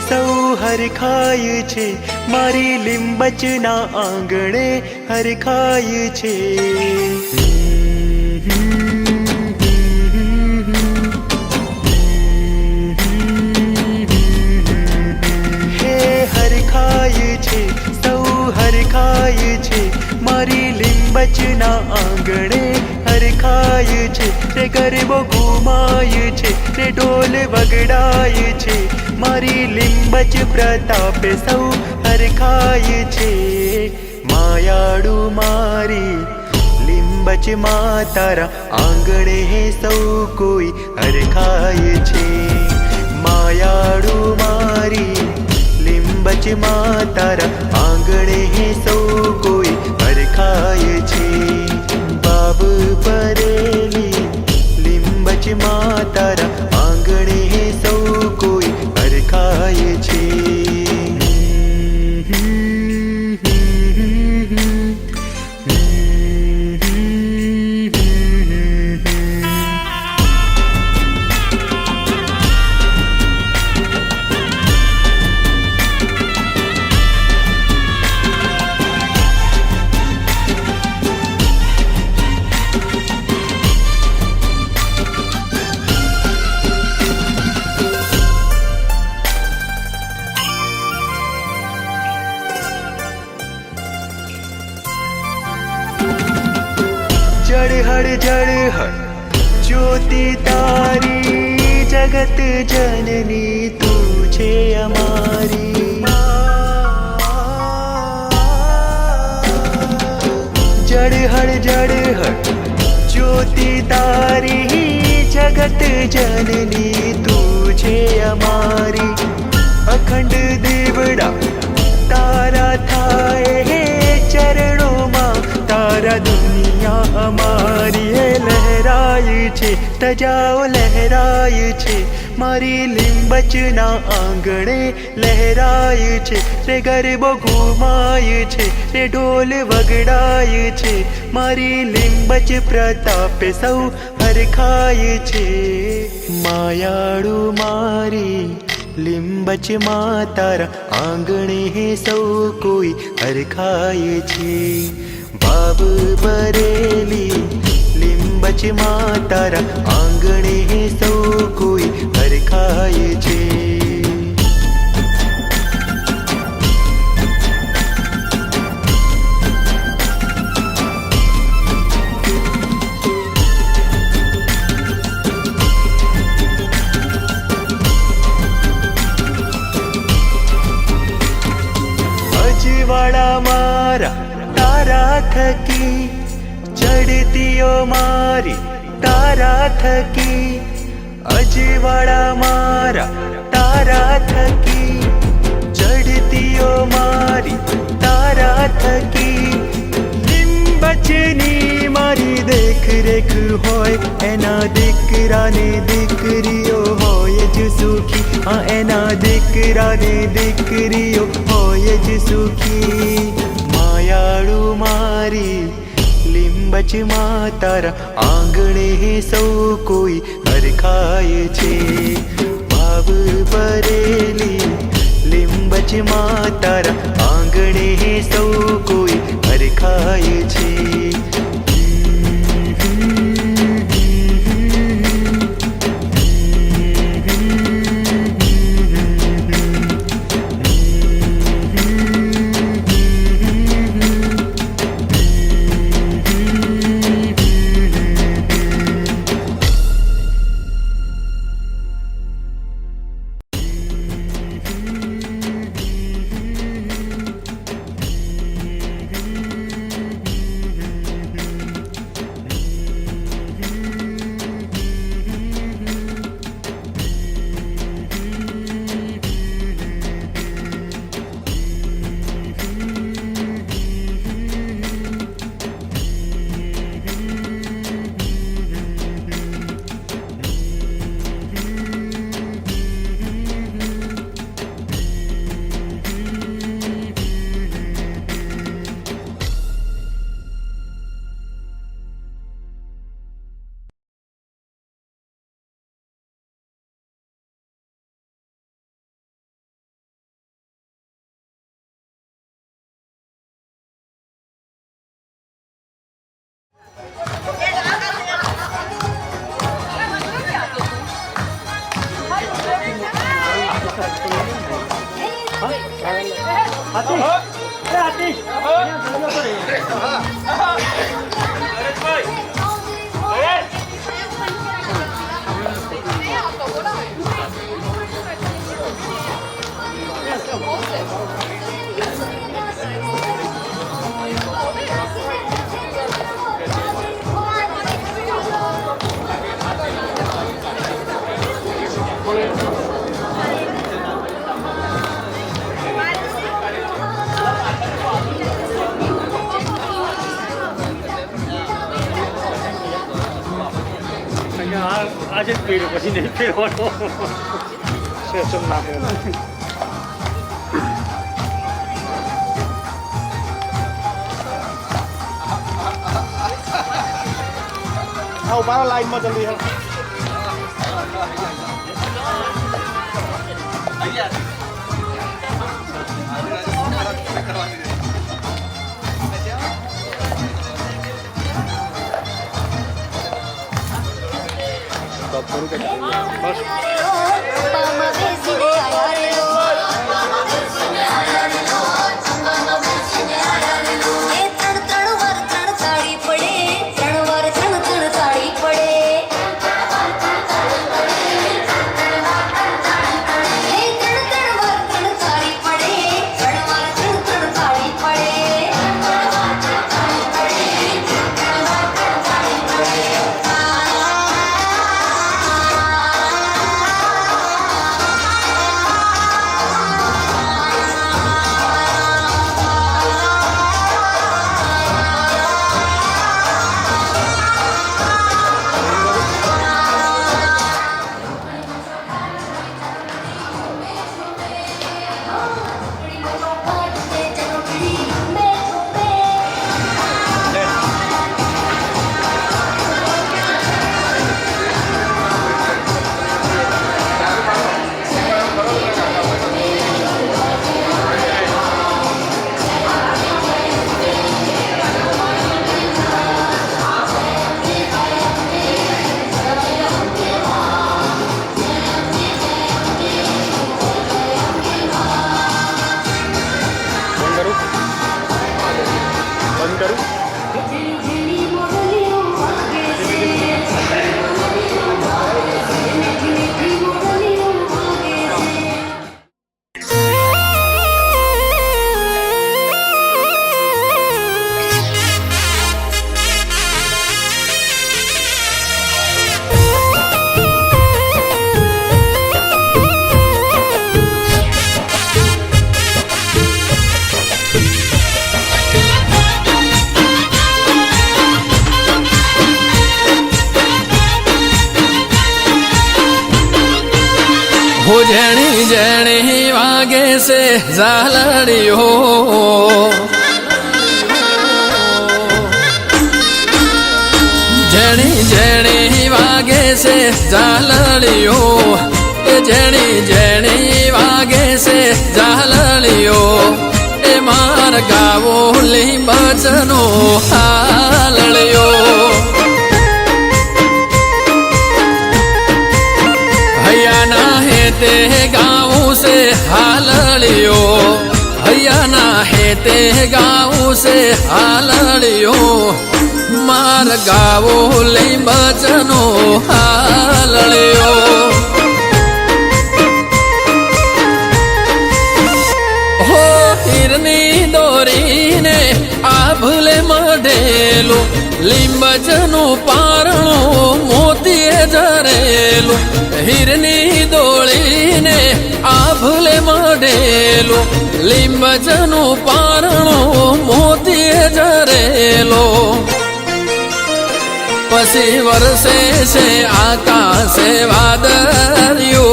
સૌ હરખાય છે, મારી લીંબચના આંગણે હરખાય છે. હરખાય છે, મારી લીંબચના આંગણે હરખાય છે. રે ગરબો ઘુમાય છે, રે ઢોલ વગડાય છે, મારી લીંબચ પ્રતાપે સૌ હરખાય છે. માયાડુ મારી લીંબચ માં તારા આંગણે સૌ કોઈ હરખાય છે. માયાડુ મારી લીંબચ માં તારા આંગણે સૌ કોઈ હરખાય છે. બાબ પરેલી લીંબચ માં તારા આંગણે સૌ કોઈ હરખાય છે. जड़हड़ जड़हड़ ज्योति तारी, जगत जननी तुझे हमारी. जड़हड़ जड़हड़ ज्योति तारी, जगत जननी तुझे हमारी. अखंड देवड़ा तारा थाए, चरणों માં તારા દુનિયા અમારી લહેરાય છે. તજાઓ લહેરાય છે, મારી લીંબચના આંગણે લહેરાય છે. રે ગરબો ઘુમાય છે, રે ઢોલ વગડાય છે, મારી લીંબચ પ્રતાપે સૌ હરખાય છે. માયાડુ મારી લીંબચ માં તારા આંગણે સૌ કોઈ હરખાય છે. બાબ બરેલી લીંબચ માં તારા આંગણે સૌ કોઈ હરખાય છે. અજવાળા મારા તારા થકી, ચડતીઓ મારી તારા થકી. અજવાળા મારા તારા થકી, ચડતીઓ મારી તારા થકી. લીંબચની મારી દેખરેખ હોય, એના દીકરાને દીકરીઓ હોય જ સુખી. હા, એના દીકરાને દીકરીઓ હોય જ સુખી. માયાડુ મારી લીંબચ માં તારા આંગણે સૌ કોઈ હરખાય છે. બાબ પરેલી લીંબચ માં તારા આંગણે સૌ કોઈ હરખાય છે. આજે જ પીડ્યું પછી નહીં પીડવાનો સેશન નાખે આવો મારા લાઈનમાં જલ્દી હે બસ हो जणी जणी वागे से झालड़ियो जणी जणी वागे से झालड़ियो जणी जणी वागे से झालड़ियो ए मार गावो ली बचनो हालड़ियो ते गाँव से हालड़ियो भैया ना है ते गाँव से हालड़ियो मार गावो ले बचनो हालड़ियो हो हिरनी दोरी ने आभले मढेलो लिंबजनु पारणो मोतीए जरेलो हिरनी दोली ने आभले मढेलो लिंबजनु पारणो मोतीए जरेलो पसी वर्षे से आकाशे वादर्यो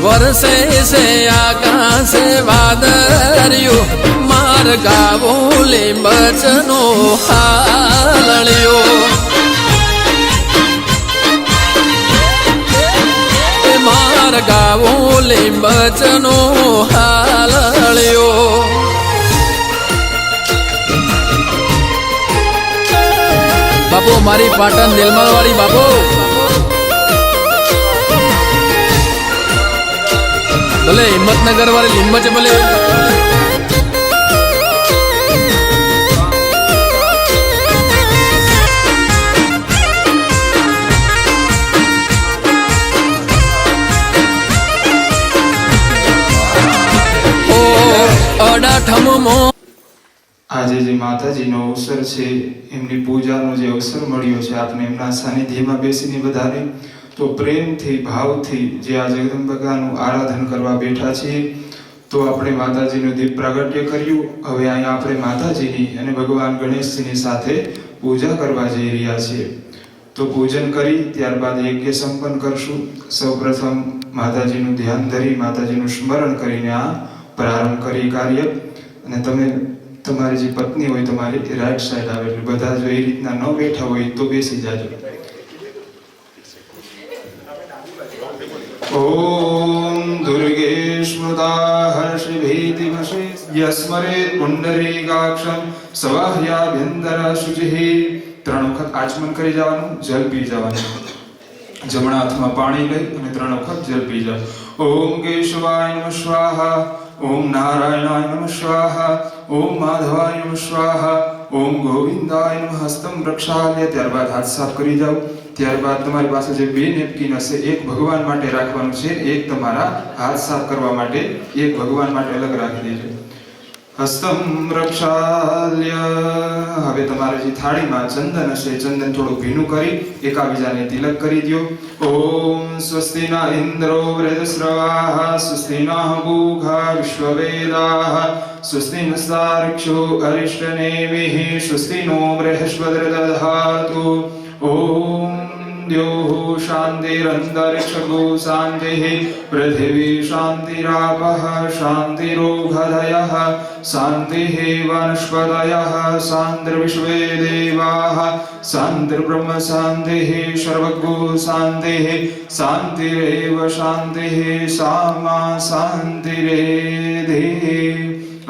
वर्षे से आकाशे वादर्यो मार गावो लिंबजनु हालड़ियो मार गावो लिंबजनु हालड़ियो बापू मारी पाटण दिलमल वाली बापू भले हिम्मतनगर वाले लिंबच भले ઠમમો આજે જે માતાજીનો અવસર છે એમની પૂજાનો જે અવસર મળ્યો છે આપણે એમના સાનિધ્યમાં બેસીને બધાને તો પ્રેમથી ભાવથી જે આ જગદંબાનું આરાધન કરવા બેઠા છીએ તો આપણે માતાજીનું દીપ પ્રાગટ્ય કર્યું. હવે અહીંયા આપણે માતાજીની અને ભગવાન ગણેશજીની સાથે પૂજા કરવા જઈ રહ્યા છીએ. તો પૂજન કરી ત્યારબાદ યજ્ઞ સંપન્ન કરશું. સૌપ્રથમ માતાજીનું ધ્યાન ધરી માતાજીનું સ્મરણ કરીને આ પ્રારંભ કરી કાર્ય. અને તમે તમારી જે પત્ની હોય તમારી રાઈટ સાઈડ આવે એટલે બધા જો એ રીતના ન બેઠા હોય તો બેસી જાજો. ઓમ દુર્ગે સ્મૃતા હર્ષ ભીતિમશે યસ્મરે પુંડરીકાક્ષમ સવાહ્યાભ્યંતર શુચિ. 3 વખત આચમન કરી જવાનું, જલ પી જવાનું. જમણા હાથમાં પાણી લઈ અને 3 વખત જલ પી જાવ. ઓમ કેશવાય નમઃ સ્વાહા, ઓમ નારાયણાય નમઃ સ્વાહા, ઓમ માધવાય નમઃ સ્વાહા, ઓમ ગોવિંદાય નમઃ. હસ્તમ પ્રક્ષાલ્ય. ત્યારબાદ હાથ સાફ કરી જાવ. ત્યારબાદ તમારી પાસે જે 2 નેપકિન હશે, એક ભગવાન માટે રાખવાનું છે, એક તમારા હાથ સાફ કરવા માટે, એક ભગવાન માટે અલગ રાખી દેજો. હસ્તમ પ્રક્ષાલ્ય. હવે તમારે જે થાળીમાં ચંદન હશે, ચંદન થોડું ભીનું કરી એકાબીજાને તિલક કરી દો. ઓમ સ્વસ્તિના ઇન્દ્રો વૃદ્ધસ્રવાઃ, સ્વસ્તિના પૂષા વિશ્વવેદાઃ, સ્વસ્તિનસ્તાર્ક્ષ્યો અરિષ્ટનેમિઃ, સ્વસ્તિનો બૃહસ્પતિર્દધાતુ. ઓમ દ્યોઃ શાન્તિરन्तરિક્ષગો શાન્તિઃ, પૃથિવી શાન્તિરાપઃ શાન્તિરોષધયઃ, શાન્તિઃ વનસ્પતયઃ, શાન્તિર્વિશ્વે દેવાઃ, શાન્તિર્બ્રહ્મ શાન્તિઃ, સર્વગો શાન્તિઃ, શાન્તિરેવ શાન્તિઃ, સામા શાન્તિરેધિ.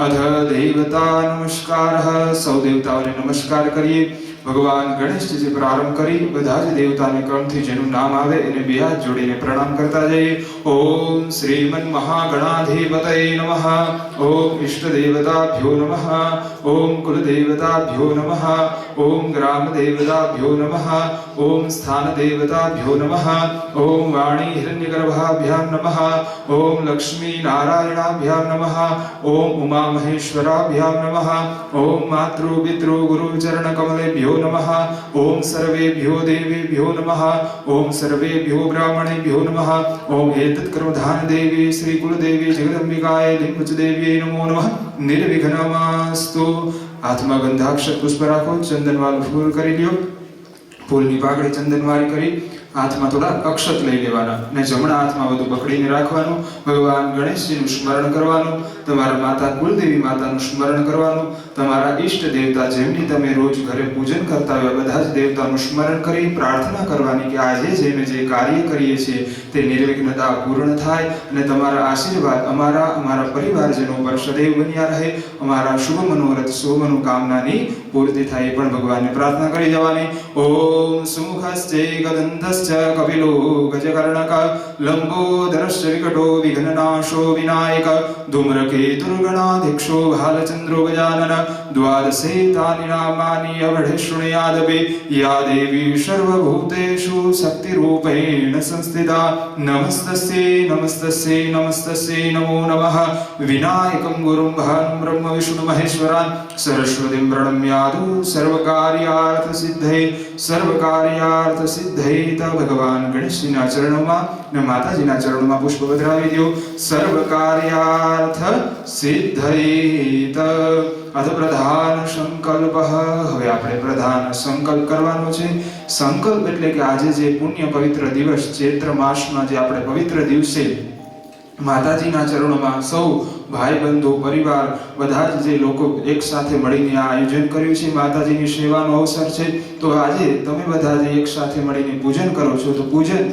અથ દેવતા નમસ્કારઃ. સૌ દેવતાઓને નમસ્કાર કરીએ. ભગવાન ગણેશજી પ્રારંભ કરી બધા જ દેવતાને ક્રમથી જેનું નામ આવે એને 2 હાથ જોડીને પ્રણામ કરતા જઈએ. ઓમ શ્રીમન મહાગણાધિપતયે નમઃ. ઓમ ઇષ્ટ દેવતાભ્યો નમઃ. ઓમ કુલ દેવતાભ્યો નમઃ. ઓમ ગ્રામ દેવતાભ્યો નમઃ. ઓમ સ્થાન દેવતાભ્યો નમઃ. ઓમ વાણી હિરણ્યગર્ભાભ્યામ નમઃ. ઓમ લક્ષ્મી નારાયણાભ્યામ નમઃ. ઓમ ઉમા મહેશ્વરાભ્યામ નમઃ. ઓમ માતૃ પિતૃ ગુરુ ચરણ કમલેભ્યો નમઃ. ઓમ સર્વેભ્યો દેવેભ્યો નમઃ. ઓમ સર્વેભ્યો બ્રાહ્મણેભ્યો નમઃ. ઓમ એતત્ કર્મધાન દેવી શ્રી કુલદેવી જગદંબિકાય લિંગુચ દેવી નમો નમઃ. નિર્વિઘ્નમસ્તુ. હાથમાં ગંધાક્ષર પુષ્પ રાખો, ચંદનવાળું ફૂલ કરી લ્યો. ફૂલની પાકડી ચંદનવાળી કરી હાથમાં થોડા અક્ષત લઈ લેવાના અને જમણા હાથમાં બધું પકડીને રાખવાનું. ભગવાન ગણેશજીનું સ્મરણ કરવાનું. તમારા માતા કુલદેવી માતાનું સ્મરણ કરવાનું. તમારા ઈષ્ટ દેવતા જેમની તમે રોજ ઘરે પૂજન કરતા હોય બધા જ દેવતાનું સ્મરણ કરી પ્રાર્થના કરવાની કે આજે જેમે જે કાર્ય કરીએ છીએ તે નિર્વિઘ્નતા પૂર્ણ થાય અને તમારા આશીર્વાદ અમારા પરિવારજનો પર સદૈવ બન્યા રહે. અમારા શુભ મનોરથ શુભ મનોકામનાની પૂર્તિ થાય એ પણ ભગવાનને પ્રાર્થના કરી જવાની. ઓમ સુમુખશ્ચે ગદંતશ્ચ કપિલો ગજકર્ણક લંબોદરશ્ચ વિકટો વિઘ્નનાશો વિનાયક ધૂમ્રકેતુર્ગણાધીક્ષો ભાલચંદ્રો ગજાનન દ્વાદશે તાનિ નામાનિ અવઢે શૃણુયાદપે યા દેવી સર્વભૂતેષુ શક્તિરૂપેણ સંસ્થિતા નમસ્તસ્यै નમસ્તસ્यै નમસ્તસ્यै નમો નમઃ. વિનાયકં ગુરું ભાનું બ્રહ્મ વિષ્ણુ મહેશ્વરાન સરસ્વતીં પ્રણમ્યાદુ સર્વકાર્યાર્થ સિદ્ધૈ. ભગવાન ગણેશજીના ચરણોમાં અને માતાજીના ચરણોમાં પુષ્પ પધરાવી દો. સર્વકાર્યાર્થ સિદ્ધૈ. અથ પ્રધાન સંકલ્પ. હવે આપણે પ્રધાન સંકલ્પ કરવાનો છે. સંકલ્પ એટલે કે આજે જે પુણ્ય પવિત્ર દિવસ ચૈત્ર માસમાં જે આપણે પવિત્ર દિવસે માતાજીના ચરણોમાં સૌ ભાઈ બંધુ પરિવાર બધા જ જે લોકો એક સાથે મળીને આ આયોજન કર્યું છે માતાજીની સેવાનો અવસર છે. તો આજે તમે બધા જે એક સાથે મળીને પૂજન કરો છો તો પૂજન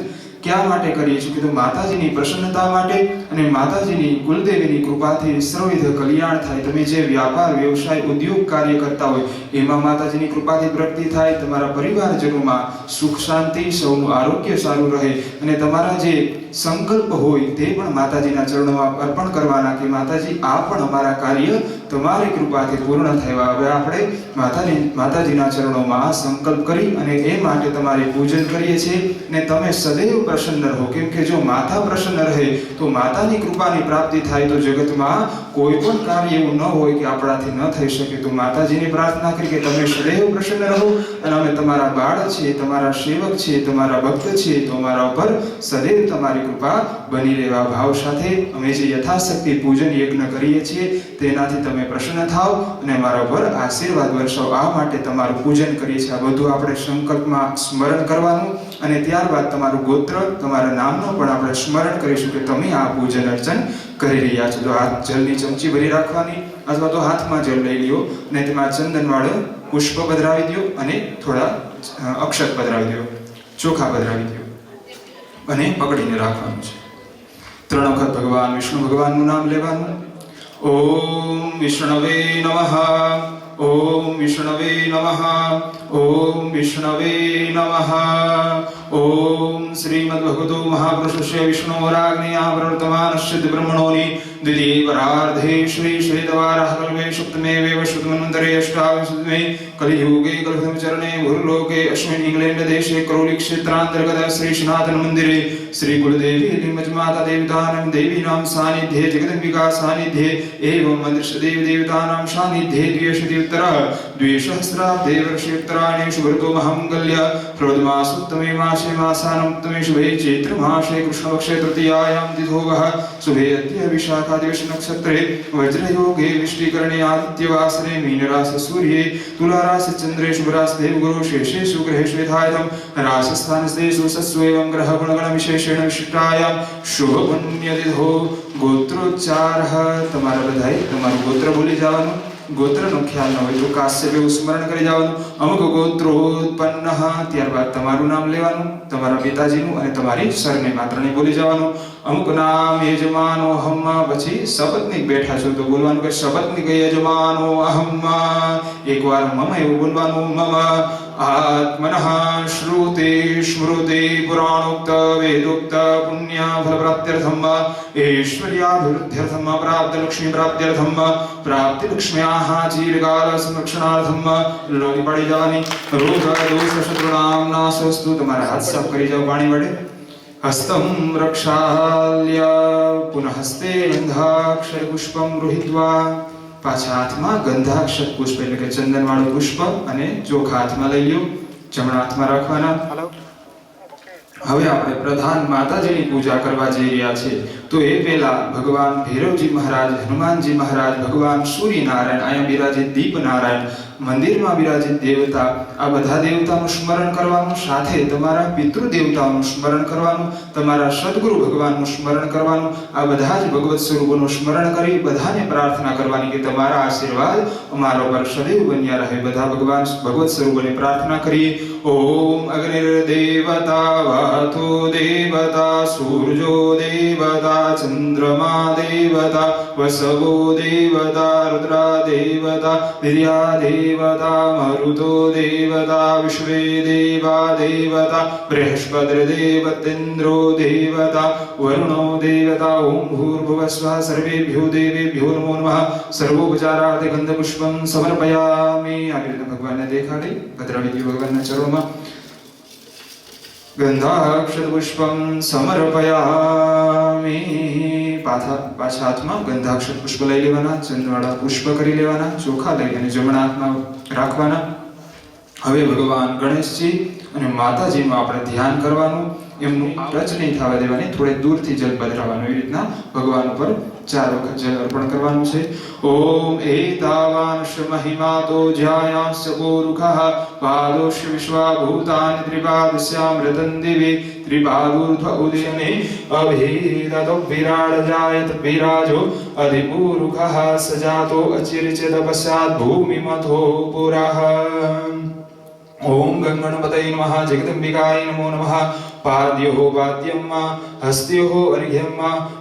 ક્યાં માટે કરીએ છીએ કે માતાજીની પ્રસન્નતા માટે અને માતાજીની કુલદેવીની કૃપાથી સર્વવિધ કલ્યાણ થાય. તમે જે વ્યાપાર વ્યવસાય ઉદ્યોગ કાર્ય કરતા હોય એમાં માતાજીની કૃપાથી પ્રગતિ થાય. તમારા પરિવારજનોમાં સુખ શાંતિ સૌનું આરોગ્ય સારું રહે અને તમારા જે સંકલ્પ હોય તે પણ માતાજીના ચરણોમાં અર્પણ કરવાના કે માતાજી આ પણ અમારા કાર્ય તમારી કૃપાથી પૂર્ણ થયા. હવે આપણે માતાજીના ચરણોમાં સંકલ્પ કરી અને એ માટે તમારે પૂજન કરીએ છીએ અને તમે સદૈવ પ્રસન્ન રહો, કેમ કે જો માતા પ્રસન્ન રહે તો માતાની કૃપાની પ્રાપ્તિ થાય. તો જગતમાં કોઈ પણ કાર્ય એવું ન હોય કે આપણાથી ન થઈ શકે. તો માતાજીને પ્રાર્થના કરી કે તમે સદૈવ પ્રસન્ન રહો અને અમે તમારા બાળ છીએ, તમારા સેવક છીએ, તમારા ભક્ત છીએ, તો અમારા ઉપર સદૈવ તમારી કૃપા બની રહેવા ભાવ સાથે અમે જે યથાશક્તિ પૂજન યજ્ઞ કરીએ છીએ તેનાથી તમે પ્રસન્ન થાઓ અને અમારા ઉપર આશીર્વાદ વર્ષાવો. આ માટે તમારું પૂજન કરીએ છીએ. આ બધું આપણે સંકલ્પમાં સ્મરણ કરવાનું અને ત્યારબાદ તમારું ગોત્ર, તમારા નામનો પણ આપણે સ્મરણ કરીશું કે તમે આ પૂજન અર્ચન કરી રહ્યા છો. તો હાથ જલની ચમચી ભરી રાખવાની અથવા તો હાથમાં જલ લઈ લ્યો અને તેમાં ચંદનવાળો પુષ્પ પધરાવી દો અને થોડા અક્ષત પધરાવી દો, ચોખા પધરાવી દો અને પકડીને રાખવાનું છે. 3 વખત ભગવાન વિષ્ણુ ભગવાનનું નામ લેવાનું. ઓમ વિષ્ણવે નમઃ, ઓમ વિષ્ણવે નમઃ, ઓમ વિષ્ણવે નમઃ. ઓમ શ્રીમદ ભગવતો મહાપુરુષસ્ય વિષ્ણોરાગ્નેયા પ્રવર્તમાનસ્ય બ્રહ્મણોની દ્વિતીય પરાર્ધે શ્રી શ્વેતવારાહ કલ્પે સપ્તમેવેવ શ્રુતમન્વંતરે અષ્ટાવિંશતિમે કલિયુગે કલ્પચરણે ભૂર્લોકે અસ્મિન ઇંગ્લેન્ડ દેશે કરોલી ક્ષેત્રાંતર્ગત શ્રી સનાતન મંદિરે શ્રી કુલદેવી લિંગજ માતા દેવતાનામ દેવીનામ સાનિધ્યે જગદંબિકા સાનિધ્યે એવં મંદિર દેવ દેવતાનામ સાનિધ્યે દ્વેષતિઉત્તર દ્વિસહસ્રાબ્દે વર્ષોત્તરાયણે શુભર્તો મહામંગલ્ય પ્રવદમાસુત્તમે માસે માસાનોત્તમે શુભે ચૈત્ર માસે કૃષ્ણપક્ષે તૃતીયાયામ તિથોગઃ શુભે અદ્ય વિશાખા દિવસ નક્ષત્રે વજ્રયોગે વિષ્ટિકરણે આદિત્યવાસરે મીનરાશિ સૂર્યે तुलाराशि चंद्रे शुभराशि देवगुरु शेषेषु ग्रहेषु यथायथं राशिस्थानस्तेषु सस्वेवं ग्रह गुणगण विशेषेण विशिष्टायां शुभ पुण्यतिथो. गोत्रोच्चारः તમારા બધાએ તમારું ગોત્ર બોલી જવાનું. ગોત્રનો ખ્યાલ ન હોય તો કાશ્યપે સ્મરણ કરી જવાનું. અમુક ગોત્રોત્પન્ન, ત્યારબાદ તમારું નામ લેવાનું, તમારા પિતાજીનું અને તમારી સરનેમ માત્રને બોલી જવાનું. અમુક નામ યજમાનો અહમ, પછી શપથનિક બેઠા છો તો બોલવાનું કે શપથનિક યજમાનો અહમ. એકવાર મમ એવું બોલવાનું. મમ આત્મનઃ શ્રુતે સ્મૃતે પુરાણોક્ત વેદોક્ત પુણ્ય ફલ પ્રાપ્ત્યર્થમ ઐશ્વર્યાભિવૃદ્ધ્યર્થમ પ્રાપ્ત લક્ષ્મી પ્રાપ્ત્યર્થમ પ્રાપ્તિ લક્ષ્મ્યાઃ ચીરકાલ સંરક્ષણાર્થમ. લોહી પડી જવાની. રોગ દોષ શત્રુનામ નાશોસ્તુ. તમારા હાથ સાફ કરી જાવ પાણી વડે. હસ્તમ રક્ષાલ્ય પુનઃ હસ્તે ગંધાક્ષર પુષ્પમ ગૃહીત્વા. પાછા હાથમાં ગંધાક્ષર પુષ્પ એટલે કે ચંદન વાળું પુષ્પ અને ચોખા હાથમાં લઈ લ્યો, જમણા હાથમાં રાખવાના. હવે આપણે પ્રધાન માતાજીની પૂજા કરવા જઈ રહ્યા છીએ. તો એ પહેલા ભગવાન ભૈરવજી મહારાજ, હનુમાનજી મહારાજ, ભગવાન સૂર્યનારાયણ, અહીંયા બિરાજિત દીપનારાયણ, મંદિરમાં બિરાજિત દેવતા, આ બધા દેવતાનું સ્મરણ કરવાનું. સાથે તમારા પિતૃ દેવતાઓનું સ્મરણ કરવાનું, તમારા સદગુરુ ભગવાનનું સ્મરણ કરવાનું. આ બધા જ ભગવત સ્વરૂપોનું સ્મરણ કરી બધાને પ્રાર્થના કરવાની કે તમારા આશીર્વાદ અમારા પર સદૈવ બન્યા રહે. બધા ભગવાન ભગવત સ્વરૂપોને પ્રાર્થના કરીએ. ઓમ અગ્નિર્દેવતા વાતો દેવતા સૂર્યો દેવતા ચંદ્રમા દેવતા વસવો દેવતા રુદ્રા દેવતા વિદ્યા દેવતા મરુતો દેવતા વિશ્વે દેવા દેવતા બૃહસ્પતિ દેવતેન્દ્રો દેવતા વરુણો દેવતા. ઓમ ભૂર્ભુવસ્વઃ સર્વેભ્યો દેવેભ્યો નમો નમઃ. સર્વોપચારાર્થે ગંધપુષ્પં સમર્પયામિ. આવી રીતે ભગવાનને દેખાડી પધરાવી દીધું ભગવાનના ચરણોમાં. ગંધાક્ષર પુષ્પમ સમર્પયામિ. પાછા હાથમાં ગંધાક્ષર પુષ્પ લઈ લેવાના, ચંદવાળા પુષ્પ કરી લેવાના, ચોખા લઈ અને જમણા હાથમાં રાખવાના. હવે ભગવાન ગણેશજી અને માતાજીનું આપણે ધ્યાન કરવાનું. એમનું ટચ નહીં થવા દેવાની, થોડે દૂરથી જલ પધરાવવાનું. એવી રીતના ભગવાન ઉપર 4 વખત જલ અર્પણ કરવાનું છે. ઓમ એતાવાંશ મહિમાતો જ્યાયાંશ ગોરુખઃ પાદોશ વિશ્વાભૂતાનિ ત્રિપાદસ્યામૃતં દિવી ત્રિપાદૂર્ધ્વ ઉદયને અભેદતો વિરાડજાયત વિરાજો અધિપૂરુખઃ સજાતો અચિરચિત પશ્ચાત ભૂમિમથો પુરઃ. ઓમ ગંગણપતય નમઃ. જગદંબિકાય નમો નમઃ. પાદ્યો વાદ્યમ હસ્ત્યો અર્ઘ્યમ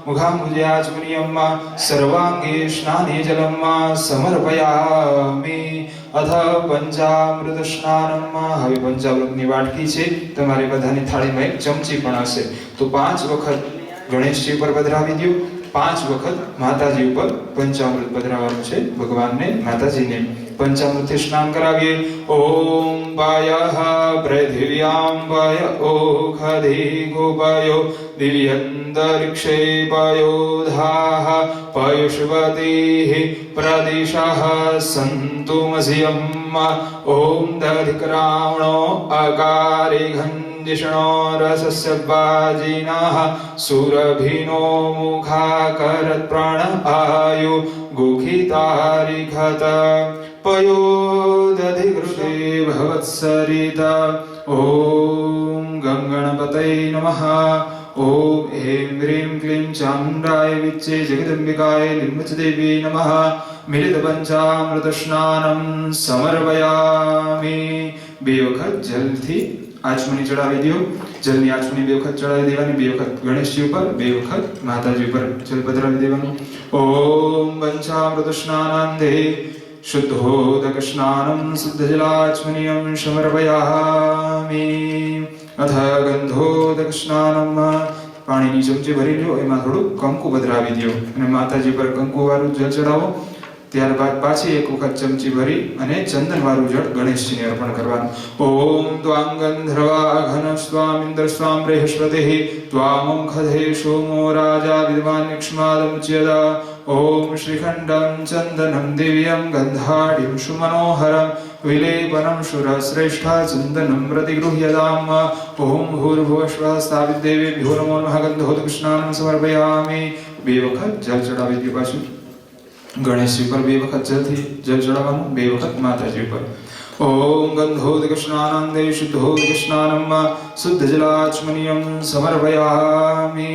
મુખાંબુજયાચમનિયમ સર્વાંગે સ્નાને જલમ સમર્પયામિ. અથ પંચામૃત સ્નાનમ. હવે પંચામૃતની વાટકી છે, તમારી બધાની થાળીમાં એક ચમચી પણ હશે. તો 5 વખત ગણેશજી ઉપર પધરાવી દો, 5 વખત માતાજી ઉપર પંચામૃત પધરાવવાનું છે ભગવાનને માતાજીને. પંચામૃતથી સ્નાન કરાવીએ. ઓમ પાયઃ પૃથિવ્યામ પાય ઓખધિગોપાયો દિવ્યંતરિક્ષે પાયોધાઃ પયુષ્વતીઃ પ્રદિશઃ સંતુ મઝ્યમ. ઓમ દધિક્રામણો અકારે ઘંજિષ્ણો રસસ્ય વાજિનઃ સુરભિનો મુખાકરત પ્રાણ આયુ ગુખિતારિઘત પયોદધિકૃતે ભવત્સરિતા. ઓમ ગંગણપતય નમઃ. ઓમ એમ હ્રીમ ક્લીમ ચામુંડાય વિચ્ચે જગદંબિકાય લિંબચ દેવી નમઃ. મિલિત પંચામૃત સ્નાનમ સમર્પયામિ. બે વખત જલથી આચમની ચડાવી દો. જલની આચમની બે વખત ચડાવી દેવાની. બે વખત ગણેશજી ઉપર, બે વખત માતાજી ઉપર જલ પધરાવી દેવાનું. ઓમ પંચામૃત સ્નાનાંતે શુદ્ધોદક સ્નાનમ શુદ્ધ જલાચમનીયમ સમર્પયામિ. અથ ગંધોદક સ્નાનમ. પાણીની ચમચી ભરી લો, એમાં થોડું કંકુ પધરાવી દો અને માતાજી પર કંકુ વાળું જળ ચડાવો. ત્યારબાદ પાછી એક વખત ચમચી ભરી અને ચંદન વાળું જળ ગણેશજીને અર્પણ કરવાનું. ઓમ ત્વાં ગંધર્વા ઘન સ્વામિન્દ્ર સ્વામ બૃહસ્પતિઃ ત્વામં ખધે સોમો રાજા વિદ્વાન નિક્ષ્માદમુચ્યતા. ઓમ શ્રીખંડમ ચંદનમ દિવ્યમ ગંધાઢ્યમ સુમનોહરમ વિલેપનમ શુરશ્રેષ્ઠા ચંદનમ પ્રતિગૃહ્યતામ. ઓમ ભૂર્ભુવઃ સ્થાપિત દેવેભ્યો નમો નમઃ. ગંધોદક સ્નાનમ સમર્પયામિ. બે વખત જળ ચડાવી દો. પાછું ગણેશજી પર બે વખત જલથી જલ ચડાવવાનું, બે વખત માતાજી પર. ઓમ ગંધોદક સ્નાનાંતે શુદ્ધોદક સ્નાનમ શુદ્ધ જલાચમનીયમ સમર્પયામિ.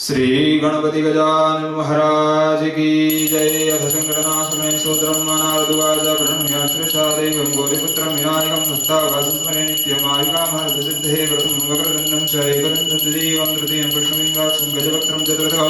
શ્રી ગણપતિ ગજાનન મહારાજ કી જય. અથ સંકટનાશમે સોત્રમ અનારદુવાજા પ્रणम्याश्रशा देवं गौरीपुत्रं विनायकं हस्ताकाशस्मरे नित्यमायिकामहर्थ सिद्धे प्रथमं वक्रदण्डं च एकदन्तं तृतीयं तृतीयं कृष्णलिङ्गाक्षं गजवक्त्रं चतुर्थं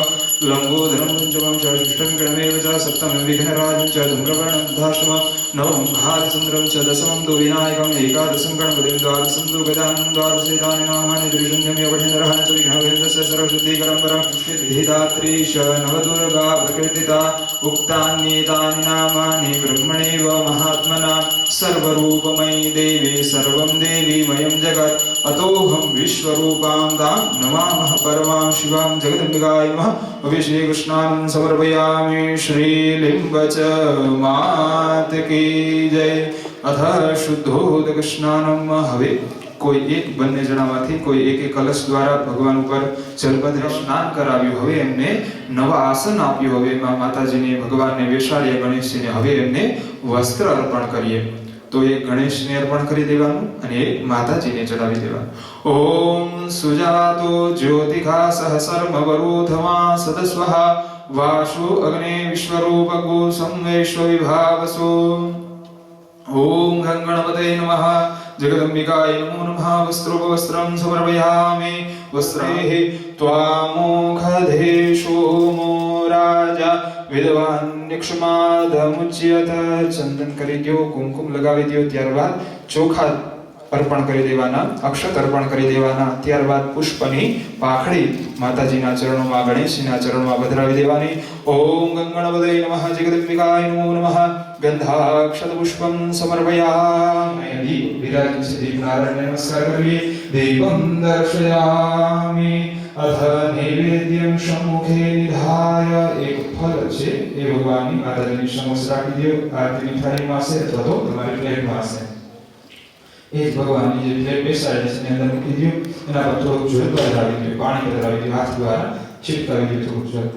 लम्बोदरं पञ्चमं च षष्ठं गणमेव च सप्तमं विघ्नराजं च धूम्रवर्णं तथाष्टमं नवमं भालचन्द्रं च दशमं तु विनायकम् एकादशं गणपतिं द्वादशं तु गजाननं द्वादशेतानि नामानि त्रिशून्यमेवढेन्द्रः च विघ्नवेन्द्रस्य सर्वसिद्धिकरं परं विधिदात्रीश नवदुर्गा प्रकृतिता उक्तान्येतानि नामानि ब्रह्मणैव महात्मना. सर्वरूपमयी देवी सर्वं देवीमयं जगत् अतोऽहं विश्वरूपां तां नमामः परमां शिवां जगदम्बिकाय नमः. अभिषेक स्नानं समर्पयामि. श्रीलिम्बच मात की जय. अथ शुद्धोदक स्नानम. હવે કોઈ એક બંને જણામાંથી કોઈ એક કલશ દ્વારા ભગવાન ઉપર જલપદ્ર સ્નાન કરાવ્યું. હવે એમને નવા આસન આપ્યું. હવે માતાજીને ભગવાનને બેસાડ્યા, ગણેશજીને. હવે એમને વસ્ત્ર અર્પણ કરીએ. તો એક ગણેશને અર્પણ કરી દેવાનું અને એક માતાજીને ચડાવી દેવાનું. ઓમ સુજાતો જ્યોતિખા સહસર્મવરુધમા સદસ્વઃ વાશો અગ્ને વિશ્વરૂપગો સંવૈશ્વ વિભાવસો. ઓમ ગંગણપતય નમઃ. જગદંબિકાય નમો નમઃ. વસ્ત્રોપવસ્ત્રં સમર્પયામિ. વસ્ત્રૈઃ ત્વામોખધે સોમો રાજા વિદ્વાન નિક્ષ્માદમુચ્યત. ચંદન કરી દો, કુમકુમ લગાવી દો. ત્યારબાદ ચોખા અર્પણ કરી દેવાના, અક્ષત અર્પણ કરી દેવાના. ત્યારબાદ પુષ્પની પાખડી માતાજીના ચરણોમાં, ગણેશજીના ચરણોમાં પધરાવી દેવાની. ઓમ ગંગણપતય નમઃ. જગદંબિકાય નમો નમઃ. ગંધાક્ષત પુષ્પમ સમર્પયામિ. વિરાજ દીપ નારાયણ નમસ્કાર કરીએ. દેવં દર્શયામિ. અથ નૈવેદ્યમ સમ્મુખે નિધાય. એક ફળ છે એ ભગવાનની માતાજીની સમક્ષ રાખી દો. આરતીની થાળીમાં હશે અથવા તો તમારી પ્લેટમાં હશે. એ ભગવાનની જે પ્લેટ બેસાડી છે એની અંદર મૂકી દો. એના પર થોડુંક જળ પધરાવી દો, પાણી પધરાવી દો, હાથ દ્વારા છીટકાવી દો થોડુંક જળ.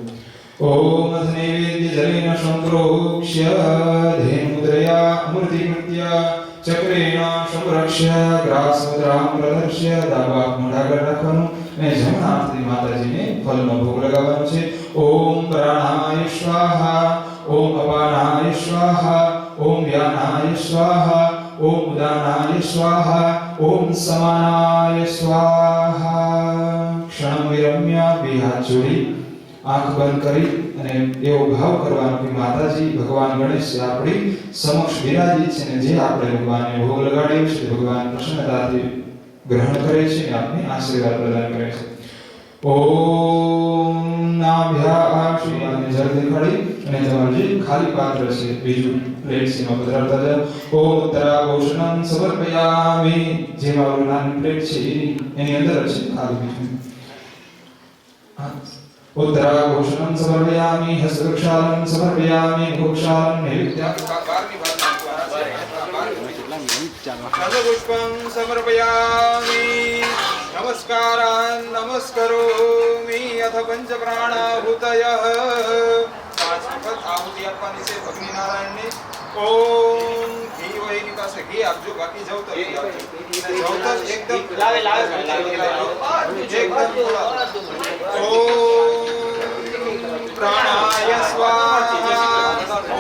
ઓમ નૈવેદ્ય જલેન સંપ્રોક્ષ્ય ધેનુદ્રયા અમૃતિકૃત્ય ચક્રેણ સંરક્ષ્ય ગ્રાસોદ્રામ પ્રદર્શ્ય. દાબા મોઢાગળ રાખવાનું અને જમણા હાથથી માતાજીને ફળનો ભોગ લગાવવાનો છે. ઓમ પ્રાણાય સ્વાહા. ઓમ અપાનાય સ્વાહા. ઓમ વ્યાનાય સ્વાહા. ઓમ ઉદાનાય સ્વાહા. ઓમ સમાનાય સ્વાહા. ક્ષણ વિરમ્ય બે હાથ જોડી આંખ બંધ કરી અને એવો ભાવ કરવાનો કે માતાજી ભગવાન ગણેશ આપણી સમક્ષ વિરાજિત છે અને જે આપણે ભગવાનને ભોગ લગાડ્યો છે ભગવાન પ્રસન્નતાથી ગ્રહણ કરે છે અને આપને આશીર્વાદ પ્રદાન કરે છે. ઓમ નાભ્યાક્ષી અને જળ દેખાડી અને તમારું જે ખાલી પાત્ર છે બીજું પ્લેટ છે એમાં પધરાવતા જાઓ. ઓમ ઉત્તરાભૂષણં સમર્પયામિ. જેમાં ઓલું નાની પ્લેટ છે એની અંદર જ છે ખાલી બીજું. ઉત્તરાભૂષણં સમર્પયામિ. હસ્તક્ષાલન સમર્પયામિ. ભોક્ષાલન નૈવેદ્ય 12મી વાત પુષ્પં સમર્પયામિ. નમસ્કારાન નમસ્કરોમિ. અથ પંચ પ્રાણાહુતયઃ. 5 વખત આહુતિ આપવાની છે ભગની નારાયણની. ઓમ ઘી હોય એની પાસે ઘી આપજો, બાકી જવ તો ઘી આપજો. જવ તો એકદમ ઓમ પ્રાણાય સ્વાહા.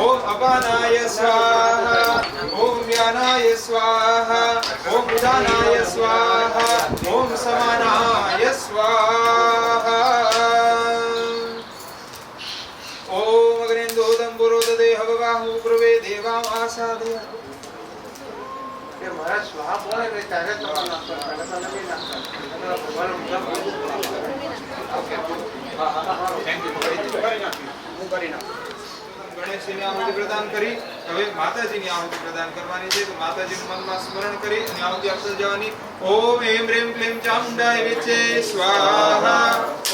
ઓમ અપાનાય સ્વાહા. ઓમ વ્યાનાય સ્વાહા. ઓમ ઉદાનાય સ્વાહા. ઓમ સમાનાય સ્વાહા. ઓમ અગ્નિન્દોદમ પુરોદતે હવવાહુ પ્રવે દેવામ આસાદે. મારા સ્વાહ બોલે એટલે ત્યારે તમારા નાખતા નથી નાખતા. ભગવાનનું નામ હું કરી નાખું. ગણેશજીની આહુતિ પ્રદાન કરી હવે માતાજીની આહુતિ પ્રદાન કરવાની છે. તો માતાજીનું મનમાં સ્મરણ કરી અને આહુતિ આપતા જવાની. ઓમ એમ રેમ ક્લેમ ચામુંડાય વિચે સ્વાહા.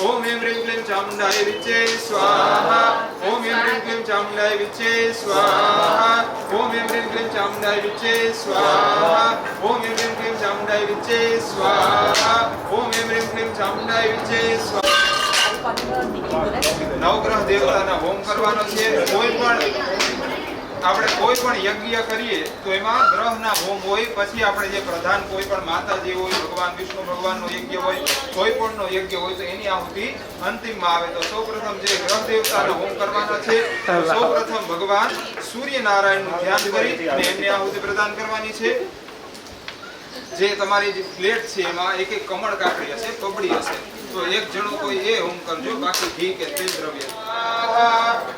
ઓમ એમ રેમ ક્લેમ ચામુંડાય વિચે સ્વાહા. ઓમ એમ રેમ ક્લેમ ચામુંડાય વિચે સ્વાહા. ઓમ એમ રેમ ક્લેમ ચામુંડાય વિચે સ્વાહા. ઓમ એમ રેમ ક્લેમ ચામુંડાય વિચે સ્વાહા. ઓમ એમ રેમ ક્લેમ ચામુંડાય વિચે સ્વાહા. નવગ્રહ દેવતાના હોમ કરવાનો છે. કોઈ પણ યજ્ઞ કરીએ તો એમાં ગ્રહના હોમ હોય. પછી આપણે જે પ્રધાન કોઈ પણ માતાજી હોય, ભગવાન વિષ્ણુ ભગવાનનો યજ્ઞ હોય, કોઈ પણનો યજ્ઞ હોય તો એની આહુતિ અંતિમમાં આવે. તો સૌપ્રથમ જે ગ્રહ દેવતાના હોમ કરવાના છે સૌપ્રથમ ભગવાન સૂર્યનારાયણનું ધ્યાન કરી અને એમને આહુતિ પ્રદાન કરવાની છે. જે તમારી જે પ્લેટ છે એમાં એક એક કમળ કાકડી હશે, પબડી હશે. તો એક જણો કોઈ એ હોમ કરજો, બાકી ઘી કે તેલ દ્રવ્ય.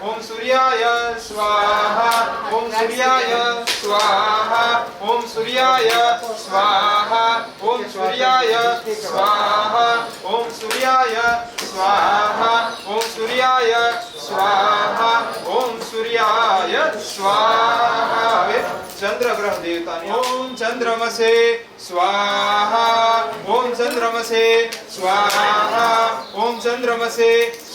ઓમ સૂર્યાય સ્વાહા. ઓમ સૂર્યાય સ્વાહા. ઓમ સૂર્યાય સ્વાહા. ઓમ સૂર્યાય સ્વાહા. ઓમ સૂર્યાય સ્વાહા. ઓમ સૂર્યાય સ્વાહા. ઓમ સૂર્યાય સ્વાહા. હવે ચંદ્રગ્રહ દેવતાની ઓમ ચંદ્રમસે સ્વાહા. ઓમ ચંદ્રમસે સ્વાહા. ઓમ ચંદ્રમસે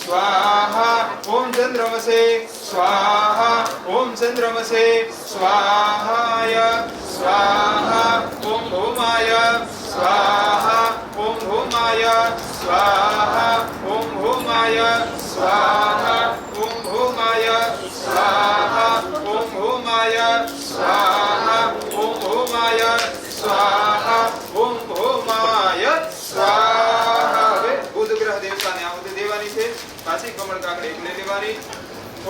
સ્વાહા. ઓમ ચંદ્રમસે સ્વાહા. ઓમ ચંદ્રમસે સ્વાહાય સ્વાહા. ઓમ હોમાય સ્વાહા. ઓમ હોમાય સ્વાહા. ઓમ હોમાય સ્વાહા. ઓમ હોમાય સ્વાહા. ઓમ હોમાય સ્વાહા. ઓમ હોમાય સ્વાહા. ઓમ હોમાય સ્વાહા. હવે બુધ ગ્રહ દેવતાને આહુતિ દેવાની છે. પાછી કમળ કાકડી એટલે લેવાની.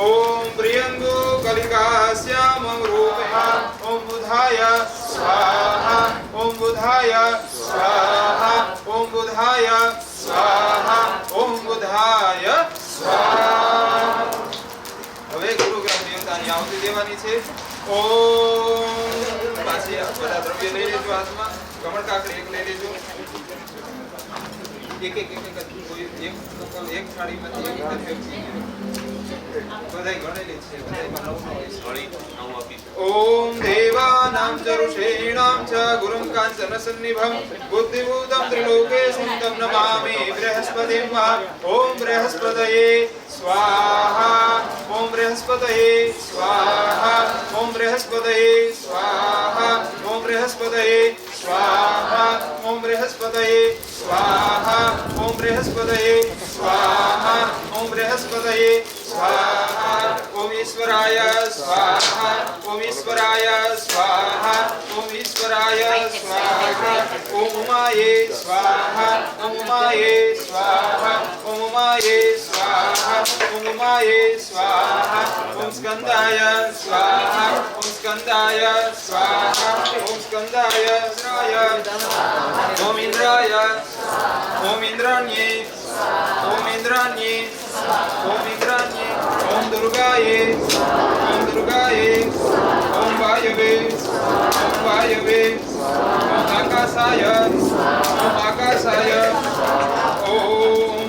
ઓમ પ્રિયંગુ કલિકાસ્યામં રૂપેણ. ઓમ બુધાય સ્વાહા. ઓમ બુધાય સ્વાહા. ઓમ બુધાય સ્વાહા. ઓમ બુધાય સ્વાહા. હવે ગુરુગ્રહ દેવતાની આહુતિ દેવાની છે. ઓમ પાછી બધા દ્રવ્ય લઈ લેજો હાથમાં. કમળ કાકડી એક લઈ લેજો. એક થાળીમાંથી એક વ્યક્તિ બધાય ગણેલી છે. બધાયમાં નવ હોય. ઓમ દેવાનાં ચ ઋષીણાં ચ ગુરું કાંચન સન્નિભં બુદ્ધિભૂતં ત્રિલોકેશં તં નમામિ બૃહસ્પતિં. ઓમ બૃહસ્પતયે સ્વાહા. ઓમ બૃહસ્પતયે સ્વાહા. ઓમ બૃહસ્પતયે સ્વાહા. ઓમ બૃહસ્પતયે સ્વાહા. ઓમ બૃહસ્પતયે સ્વાહા. ઓમ બૃહસ્પતયે સ્વાહા. ઓમ બૃહસ્પતયે સ્વાહા. ઓમ ઈશ્વરાય સ્વાહા. ઓમ ઈશ્વરાય સ્વાહા. ઓમ ઈશ્વરાય સ્વાહા. ઓમ ઉમાયે સ્વાહા. ઓમ ઉમાયે સ્વાહા. ઓમ ઉમાયે સ્વાહા. ઓમ ઉમાયે સ્વાહા. ઓમ સ્કંદાય સ્વાહા. ઓમ સ્કંદાય સ્વાહા. ઓમ સ્કંદાય સ્વાહા. ઓમ ઇન્દ્રાય. ઓમ ઇન્દ્રાણ્યે. ઓમ ઇન્દ્રાણ્યે. ઓમ ઇન્દ્રાણ્યે. ઓમ દુર્ગાયે. ઓમ દુર્ગાયે. ઓમ વાયવે. ઓમ વાયવે. ઓમ આકાશાય. ઓમ આકાશાય. ઓમ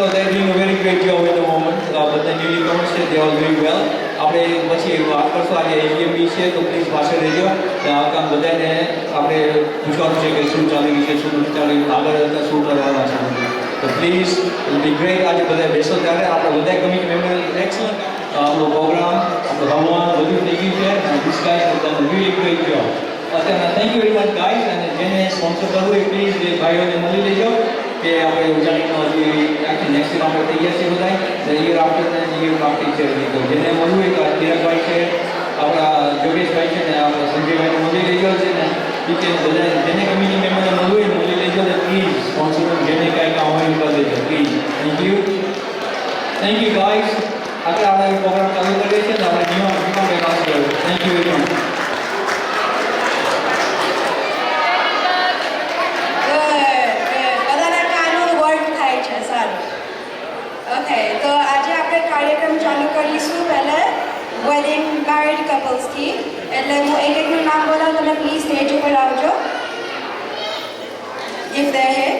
So they're doing a very great job at the moment. But the newcomers, they all doing well. આપણે પછી વાત કરશું આજે એજીએમ છે તો પ્લીઝ પાસે રહેજો કામ બધાને આપણે પૂછવાનું છે કે શું ચાલી રહ્યું છે શું નથી ચાલી રહ્યું આગળ શું કરવાના છે તો પ્લીઝ ઇટ બી ગ્રેટ આજે બધા બેસો ત્યારે આપણે બધા કમિટી મેમ્બર એક્સલન્ટ આપણો પ્રોગ્રામ આપણો ભગવાન બધું થઈ ગયું છે અને this guys have done really great job અત્યારે thank you very much guys અને જેને સ્પોન્સર કરવું એ પ્લીઝ એ ભાઈઓને મળી લેજો કે આપણે ઉજાણીનો હજી આખી નેક્સ્ટ યર આપણે તૈયાર છે બધા યર આફ્ટર છે તો જેને મળવું હોય તો તિલકભાઈ છે આપણા જોગેશભાઈ છે ને આપણા સંજયભાઈને મળી લેજો છે ને કે બધા જેને કમિટી મેમ્બરને મળવું હોય મળી લેજો ને પ્લીઝ સ્પોન્સર જેને કાંઈ કામ હોય કરી દેજો પ્લીઝ થેન્ક યુ ગાઈઝ આપણે આપણે પ્રોગ્રામ ચાલુ કરીએ છીએ ને આપણે નિયમ પાસ કર્યો થેન્ક યુ વેરી મચ તો આજે આપણે કાર્યક્રમ ચાલુ કરીશું પહેલા વેડિંગ મેરિડ કપલ્સથી એટલે હું એકનું નામ બોલાવું તમે પ્લીઝ સ્ટેજ ઉપર આવજો if they're here.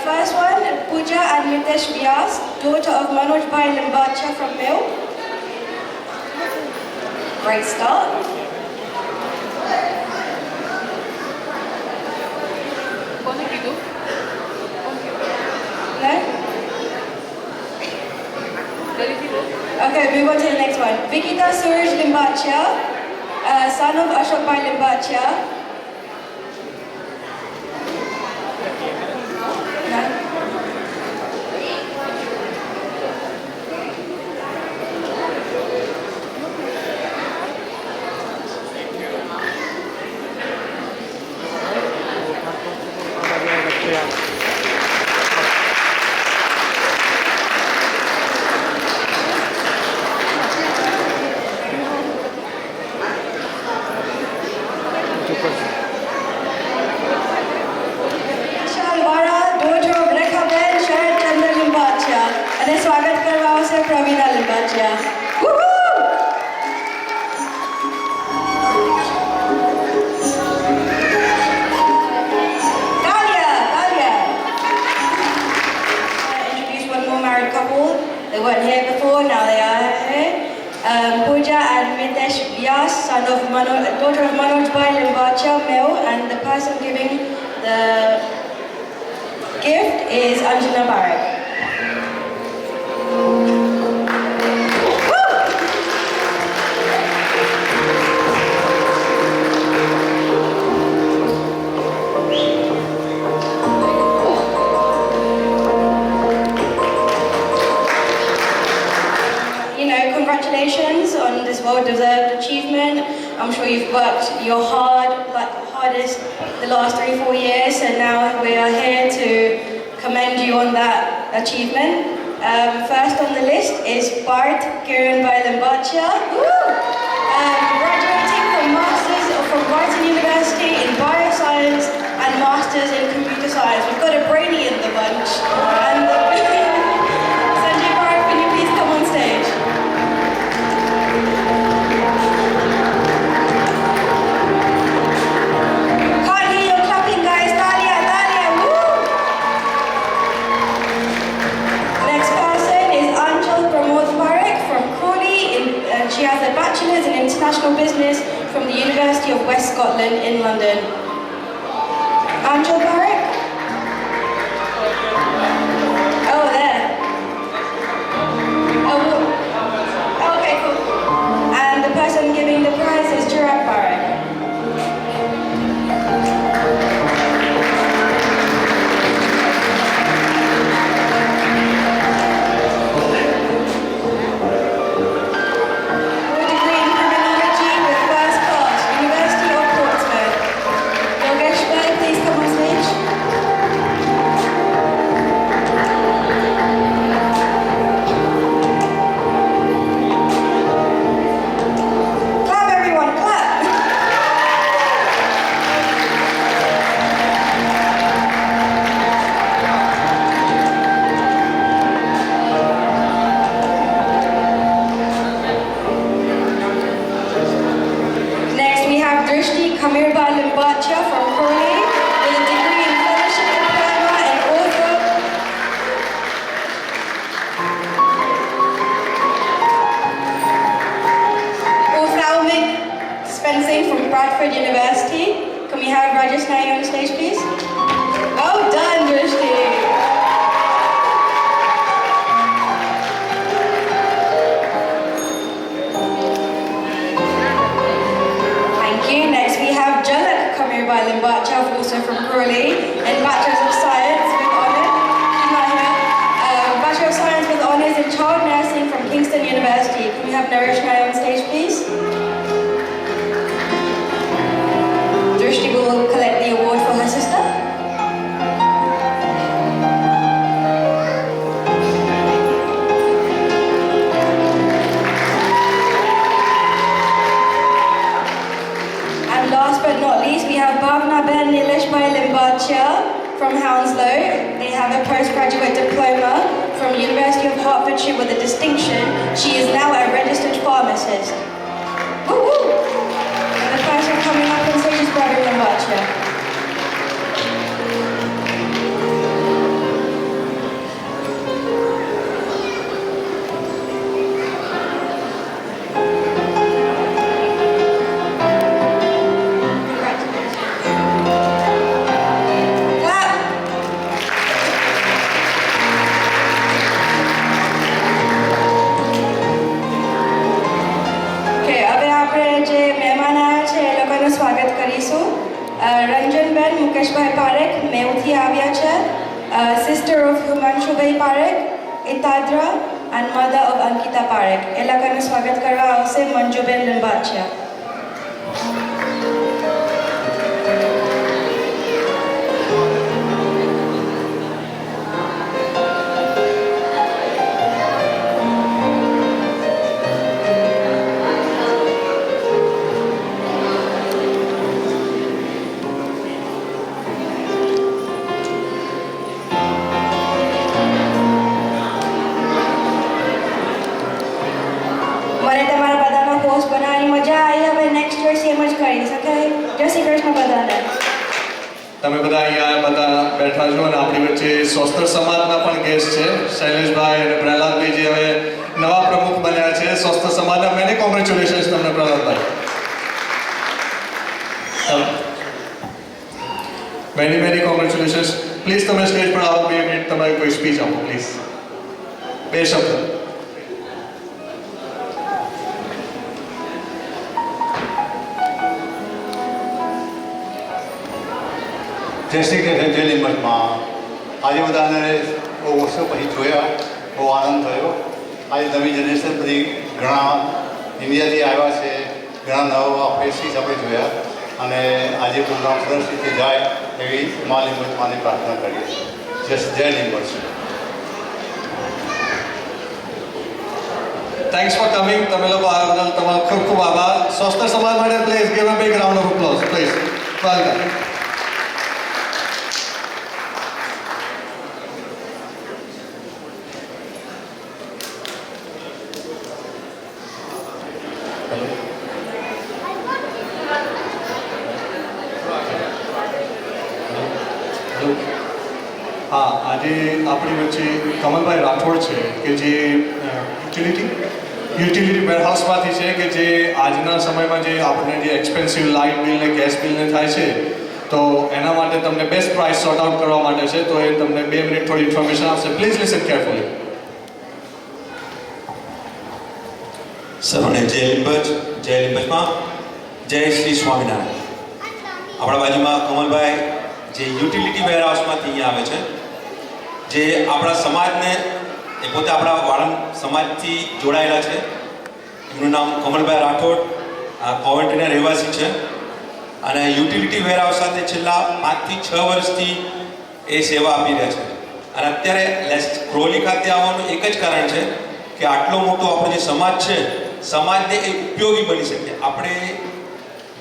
First one, Pooja and Mitesh Vyas, daughter of Manoj Bhai Limbacha from Mill. Great start. No? Okay, move on to the next one. Vikita Suraj Limbacha, son of Ashok Bhai Limbacha. No? સ્વાગત કરવા આવશે Pravina Limbachiya Introduce one more married couple. They weren't here before, now they are here. Pooja and Mitesh Vyas, daughter of Manoj Bhai Limbacha, Mill, and the person giving the gift is Anjana Barak. Congratulations on this well-deserved achievement. I'm sure you've worked your hardest the last 3-4 years, and now we are here to commend you on that achievement. First on the list is Bart Kiran Bhai Limbacha, graduating from Brighton University in Bioscience and Masters in Computer Science. We've got a brainy in the bunch. And Sanjay Bharat, can you please come on stage? Can't hear your clapping, guys. Talia, Talia, woo! Next person is Anjal Pramod Parekh from Crawley. She has a bachelor's in international business from the University of West Scotland in London. Anjal Parekh? Oh, there. Oh, okay, cool. And the person giving the prize is Chirag Parekh. Degree in criminology with first class, University of Portsmouth. Yogesh Bhai, please come on stage. Bradford University. Can we have Rajesh Nair on stage, please? Well done, Drishti. Thank you. Next we have Jalak Kamirbai Limbacha, also from Crawley, and Bachelors of Science with honours. She's not here. Bachelor of Science with honours in Child Nursing from Kingston University. Can we have Naresh Nair on stage, please? Drishti will collect the award for her sister. And last but not least, we have Bhavna Ben Nileshbhai Limbacha from Hounslow. They have a postgraduate diploma from University of Hertfordshire with a distinction. She is now a registered pharmacist. Woo woo! And the person coming up on stage is Brother Limbacha. Ranjanben મુકેશભાઈ પારેખ મેઉથી આવ્યા છે sister of હિમાંશુભાઈ પારેખ ઇતાદ્રા and mother of Ankita Parekh. એ લોકોનું સ્વાગત કરવા આવશે મંજુબેન લિંબાચિયા. મને તમારા બધાનો પોસ્ટ બનાવવાની મજા આવી. હવે નેક્સ્ટ યર સેમ જ કરીશ. ઓકે, જય શ્રી કૃષ્ણ બધાને. તમે બધા અહીંયા બધા બેઠા છો અને આપણી વચ્ચે સ્વસ્થ સમાજના પણ ગેસ્ટ છે શૈલેષભાઈ અને પ્રહલાદભાઈ જે હવે નવા પ્રમુખ બન્યા છે સ્વસ્થ સમાજના. મેની કોંગ્રેચ્યુલેશન્સ તમને પ્રહલાદભાઈ. Many congratulations. પ્લીઝ તમે સ્ટેજ પર આવો, 2 મિનિટ તમારી કોઈ સ્પીચ આપો પ્લીઝ, 2 શબ્દ. જય શ્રી કૃષ્ણ, જય લિંબાચમાં. આજે બધાને બહુ વર્ષો પછી જોયા, બહુ આનંદ થયો. આજે નવી જનરેશન બધી ઘણા ઇન્ડિયાથી આવ્યા છે, ઘણા નવા ફેસીસ આપણે જોયા અને આજે પ્રોગ્રામ સરસ રીતે જાય એવી મા લિંબાચમાંની પ્રાર્થના કરીએ. જય લિંબાચ. Thanks for coming. તમે લોકો આવ્યા બદલ તમારો ખૂબ ખૂબ આભાર. સ્વસ્થ સમાજ માટે please give a big round of applause please. Welcome. હા, આજે આપણી વચ્ચે કમલભાઈ રાઠોડ છે કે જે યુટિલિટી વેરહાઉસમાંથી છે કે જે આજના સમયમાં જે આપણને જે એક્સપેન્સિવ લાઇટ બિલ ને ગેસ બિલને થાય છે તો એના માટે તમને બેસ્ટ પ્રાઇસ સોર્ટ આઉટ કરવા માટે છે. તો એ તમને 2 મિનિટ થોડી ઇન્ફોર્મેશન આપશે. Please listen carefully. સર્વને જય લિંબચ, જય લિંબચમાં, જય શ્રી સ્વામિનારાયણ. આપણા બાજુમાં કમલભાઈ જે યુટિલિટી વેરહાઉસમાંથી અહીંયા આવે છે, જે આપણા સમાજને એ પોતે આપણા વાળંદ સમાજથી જોડાયેલા છે. એમનું નામ કમલભાઈ રાઠોડ, કોવેન્ટ્રીના રહેવાસી છે અને યુટિલિટી વેરહાઉસ સાથે છેલ્લા 5 થી 6 વર્ષથી એ સેવા આપી રહ્યા છે. અને અત્યારે ક્રોલી ખાતે આવવાનું એક જ કારણ છે કે આટલો મોટો આપણો જે સમાજ છે, સમાજને એ ઉપયોગી બની શકે. આપણે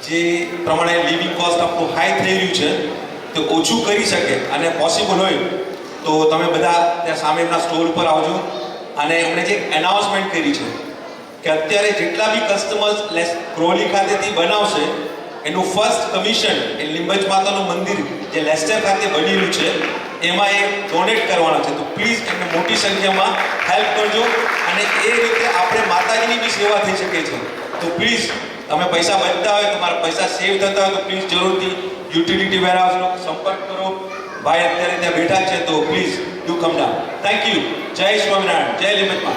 જે પ્રમાણે લિવિંગ કોસ્ટ આપણું હાઈ થઈ રહ્યું છે તે ઓછું કરી શકે અને પોસિબલ હોય તો તમે બધા ત્યાં સામે એમના સ્ટોર ઉપર આવજો. અને એમણે જે એનાઉન્સમેન્ટ કરી છે કે અત્યારે જેટલા બી કસ્ટમર્સ ક્રોલી ખાતેથી બનાવશે એનું ફર્સ્ટ કમિશન એ લિંબચ માતાનું મંદિર જે લેસ્ટર ખાતે બની રહ્યું છે એમાં એ ડોનેટ કરવાના છે. તો પ્લીઝ એમને મોટી સંખ્યામાં હેલ્પ કરજો અને એ રીતે આપણે માતાજીની બી સેવા થઈ શકે છે. તો પ્લીઝ તમે પૈસા બચતા હોય, તમારા પૈસા સેવ થતા હોય તો પ્લીઝ જરૂરથી યુટિલિટી વેરહાઉસનો સંપર્ક કરો. ભાઈ અત્યારે ત્યાં બેઠા છે, તો please do come down. Thank you. જય સ્વામિનારાયણ, જય લીંબચમાં.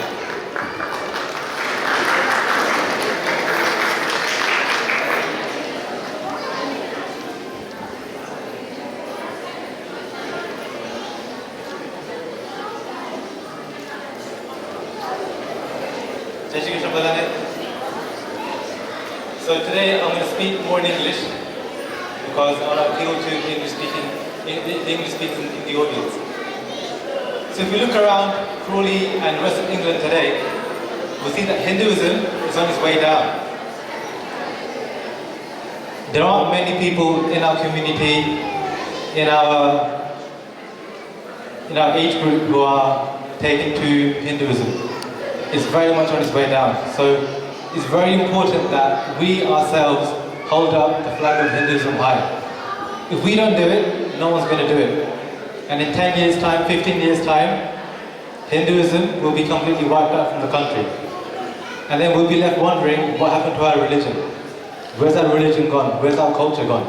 So today I'm going to speak more in English because I want to appeal to the English speakers in the audience. So if we look around Crawley and the rest of England today, we'll see that Hinduism is on its way down. There aren't many people in our community, in our age group who are taken to Hinduism. It's very much on its way down. So it's very important that we ourselves hold up the flag of Hinduism high. If we don't do it, no one's going to do it. And in 10 years' time, 15 years' time, Hinduism will be completely wiped out from the country. And then we'll be left wondering what happened to our religion. Where's our religion gone? Where's our culture gone?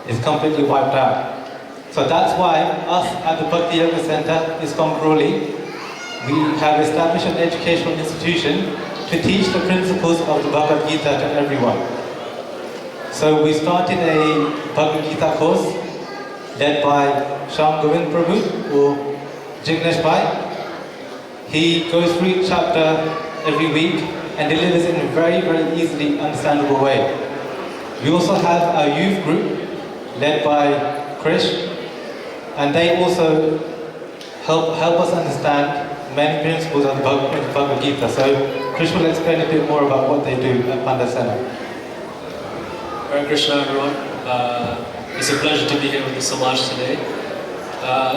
It's completely wiped out. So that's why us at the Bhakti Yoga Center, ISKCON Crawley, we have established an educational institution to teach the principles of the Bhagavad Gita to everyone. So we started a Bhagavad Gita course led by Shyam Govind Prabhu or Jignesh Bhai. He goes through each chapter every week and delivers it in a very, very easily understandable way. We also have our youth group led by Krish, and they also help us understand many principles of the Bhagavad Gita. So Krish will explain a bit more about what they do at Pandasena. Hare Krishna, everyone. It's a pleasure to be here with the Samaj today.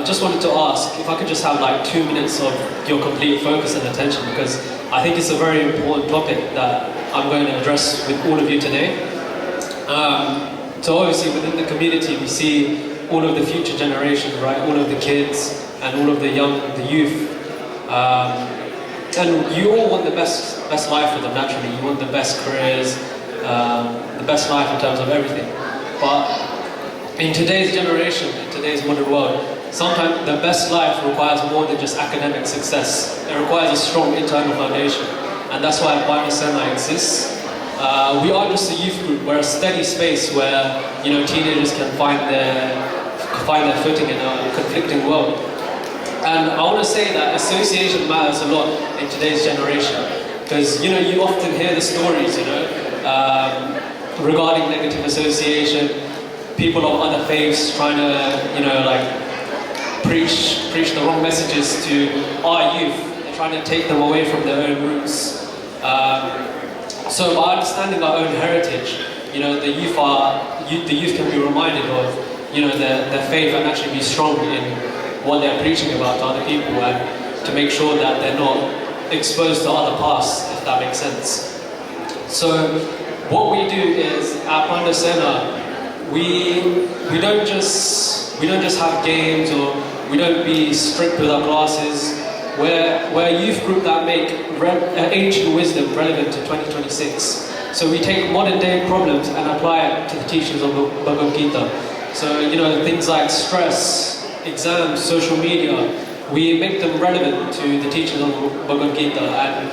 Just wanted to ask if I could just have like 2 minutes of your complete focus and attention, because I think it's a very important topic that I'm going to address with all of you today. So obviously within the community we see all of the future generations, right? All of the kids and all of the youth. And you all want the best life for them naturally. You want the best careers, the best life in terms of everything. But in today's generation, in today's modern world, sometimes the best life requires more than just academic success. It requires a strong internal foundation. And that's why Pandasena exists. We are just a youth group. We're a steady space where, you know, teenagers can find their footing in a conflicting world. And I want to say that association matters a lot in today's generation, because you know you often hear the stories, you know, regarding negative association, people of other faiths trying to, you know, like preach the wrong messages to our youth. They're trying to take them away from their own roots. So by understanding our own heritage, you know, the youth can be reminded of, you know, their faith and actually be strong in what they're preaching about to other people, and to make sure that they're not exposed to other paths, if that makes sense. So what we do is at Pandasena, we don't just have games, or we don't be strict with our classes. We're a youth group that make ancient wisdom relevant to 2026. So we take modern day problems and apply it to the teachings of Bhagavad Gita. So you know, things like stress, exams, social media, we make them relevant to the teachings of Bhagavad Gita. And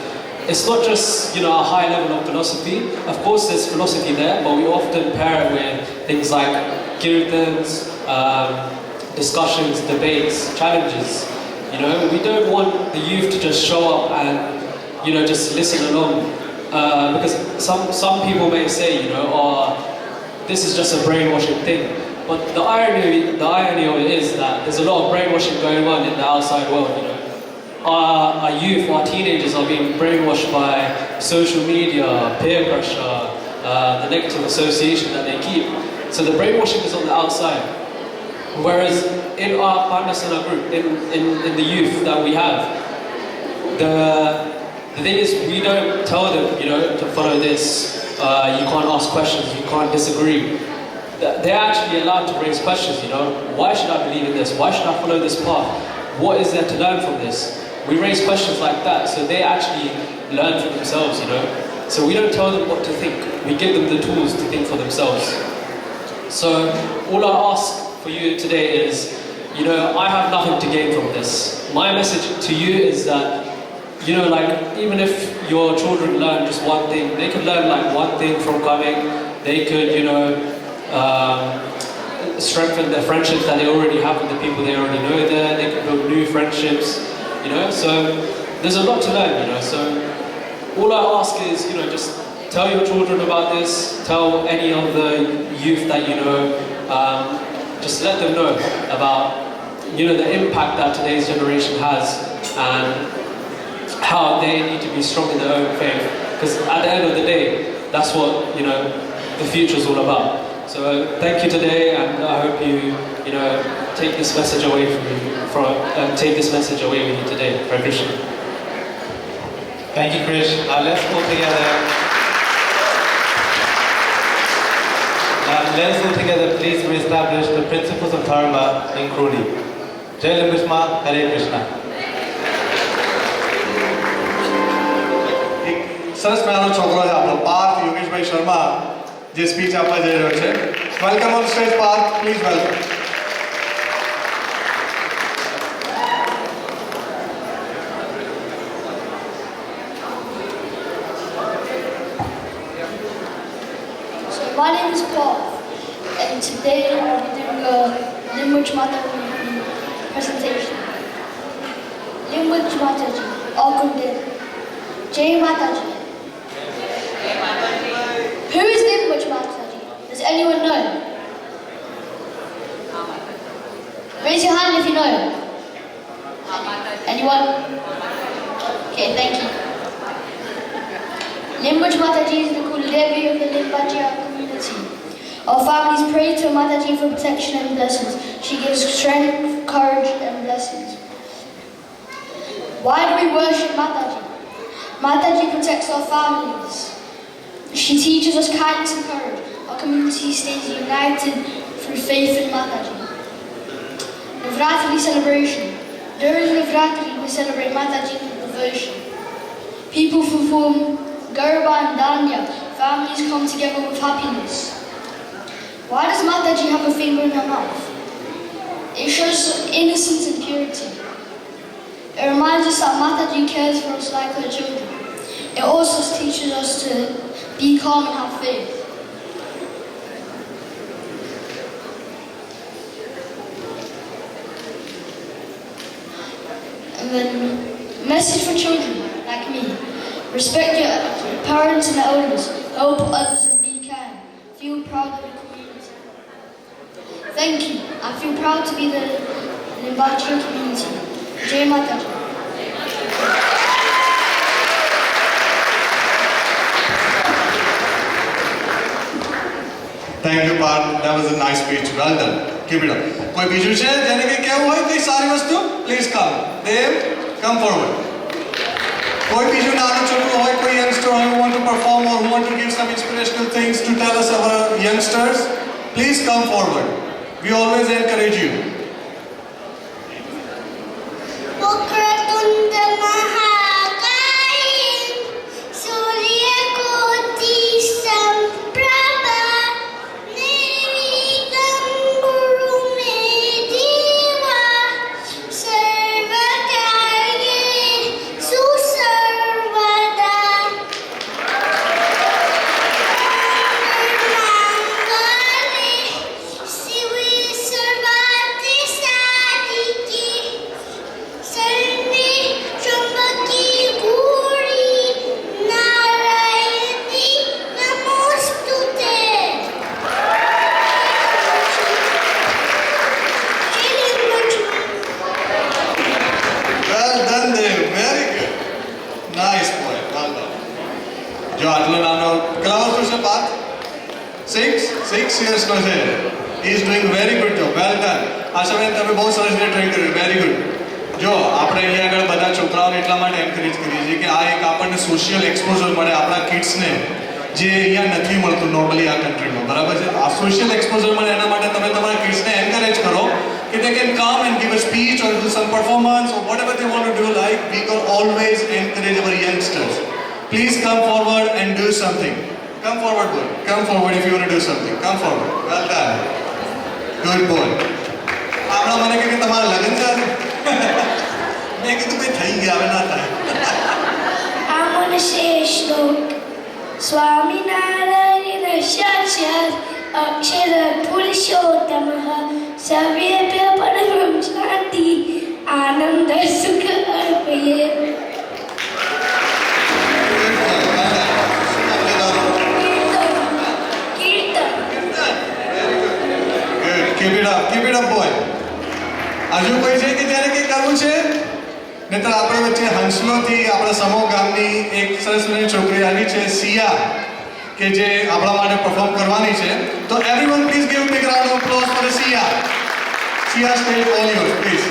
it's not just, you know, a high level of philosophy. Of course there's philosophy there, but we often pair it with things like kirtans, discussions, debates, challenges. You know, we don't want the youth to just show up and, you know, just listen along. Because some people may say, you know, oh, this is just a brainwashing thing. But the irony of it is that there's a lot of brainwashing going on in the outside world, you know. Our youth, our teenagers are being brainwashed by social media, peer pressure, the negative association that they keep. So the brainwashing is on the outside. Whereas in our Pandasena group, in the youth that we have, the thing is we don't tell them, you know, to follow this, you can't ask questions, you can't disagree. They're actually allowed to raise questions, you know. Why should I believe in this? Why should I follow this path? What is there to learn from this? We raise questions like that, so they actually learn for themselves, you know. So we don't tell them what to think. We give them the tools to think for themselves. So all I ask for you today is, you know, I have nothing to gain from this. My message to you is that, you know, like, even if your children learn just one thing, they could learn like one thing from coming. They could, you know, strengthen their friendships that they already have with the people they already know there. They could build new friendships, you know. So there's a lot to learn, you know. So all I ask is, you know, just tell your children about this. Tell any of the youth that you know. Just let them know about, you know, the impact that today's generation has and how they need to be strong in their own faith. Because at the end of the day, that's what, you know, the future is all about. So thank you today, and I hope you, you know, take this message away from you, take this message away with you today. Hare Krishna. Thank you, Krish. Let's all together please re-establish the principles of Dharma in Kruli. Jai Limbishma, Hare Krishna. સરસ મજાનો છોકરો છે આપણો પાર્થ યોગેશભાઈ શર્મા જે speech આપવા જઈ રહ્યો છે. Welcome on stage Parth, please welcome. My name is Paul, and today I'll be doing a Limwich Mataji presentation. Limwich Mataji, all good day. Jai Mataji. Who is Limwich Mataji? Does anyone know? Raise your hand if you know. Anyone? Okay, thank you. Limwich Mataji is the Kuladevi of the Limbachya community. Our families pray to Mataji for protection and blessings. She gives strength, courage and blessings. Why do we worship Mataji? Mataji protects our families. She teaches us kindness and courage. Our community stays united through faith in Mataji. Navratri celebration. During Navratri we celebrate Mataji with devotion. People perform Garba and Danya. Families come together with happiness. Why does Mataji have a finger in her mouth? It shows innocence and purity. It reminds us that Mataji cares for us like her children. It also teaches us to be calm and have faith. And then, message for children like me. Respect your parents and elders. Help others and be kind. Feel proud of your community. Thank you. I feel proud to be the Limbachya community. Jai Mataji. Thank you, Parth. That was a nice speech. Well done. Keep it up. કોઈ બીજું છે જેને કંઈ કહેવું હોય કઈ સારી વસ્તુ? Please come. Dev, come forward. કોઈ બીજું નાનું છોકરું હોય, કોઈ youngster હોય who want to perform or who want to give some inspirational things to tell us our youngsters, please come forward. We always encourage you. જો આટલો નાનો કેટલા વર્ષનો છે પાર્થ? 6 yearsનો છે. He is doing very good job. Well done. આ સમયે તમે બહુ સરસ રીતે ટ્રેન કર્યું. Very good. જો આપણે અહીંયા આગળ બધા છોકરાઓને એટલા માટે એન્કરેજ કરીએ છીએ કે આ એક આપણને સોશિયલ એક્સપોઝર મળે આપણા કિડ્સને, જે અહીંયા નથી મળતું નોર્મલી આ કન્ટ્રીમાં, બરાબર છે? આ સોશિયલ એક્સપોઝર મળે એના માટે તમે તમારા કિડ્સને એન્કરેજ કરો કે they can come and give a speech or do some performance or whatever they want to do. Like we can always encourage our youngsters. please come forward and do something. Come forward, boy. Come forward if you want to do something. Come forward. Well done. Good boy. આપણા મને કે તમારા લગ્ન છે મેં કીધું ભાઈ થઈ ગયા હવે ના થાય. I'm on a શ્લોક સ્વામિનારાયણ સાક્ષાત અક્ષર પુરુષોત્તમઃ સર્વેભ્ય પરમં શાંતિ આનંદ સુખ અર્પયે. Keep it up, boy. હજુ કોઈ છે કે જ્યારે કંઈ કરવું છે નહીતર આપણા વચ્ચે હંસલોથી આપણા સમૂહ ગામની એક સરસ મજાની છોકરી આવી છે સિયા કે જે આપણા માટે પરફોર્મ કરવાની છે. તો everyone please give big round of applause for Siya. Siya stage all yours please.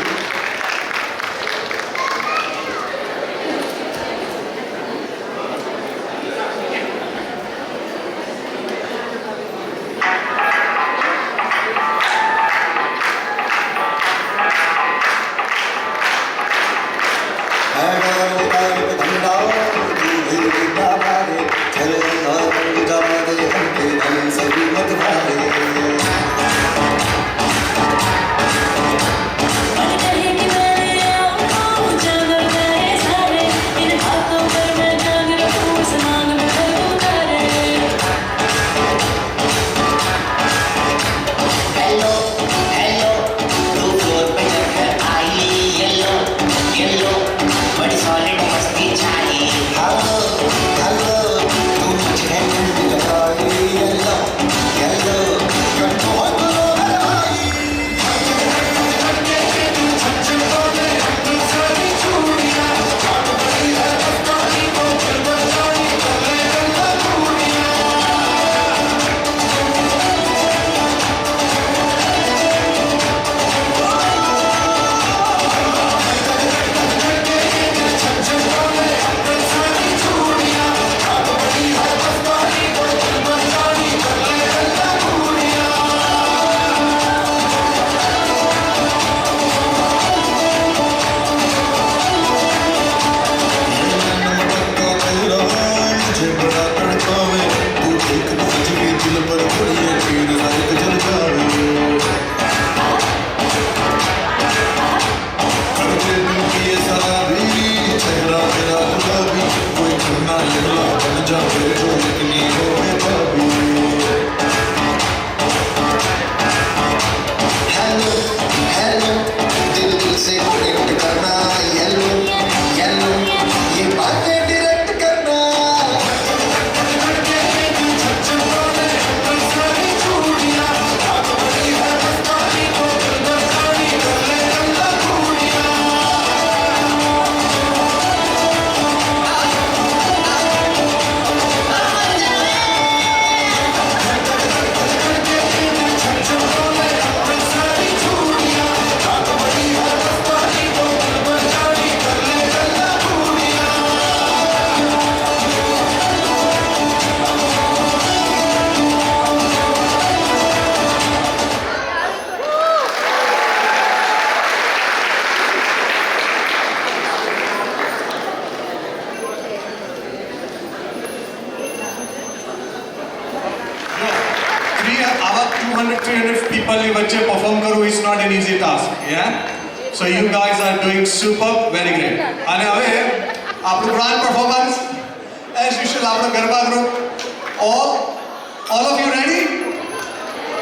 આવા 200-300 people ની વચ્ચે પરફોર્મ કરવું is not an easy task. So you guys are doing super, very great. અને હવે આપણું ગ્રાન્ડ પરફોર્મન્સ એઝ યુઝ્યુઅલ આપણો garba group all of you ready?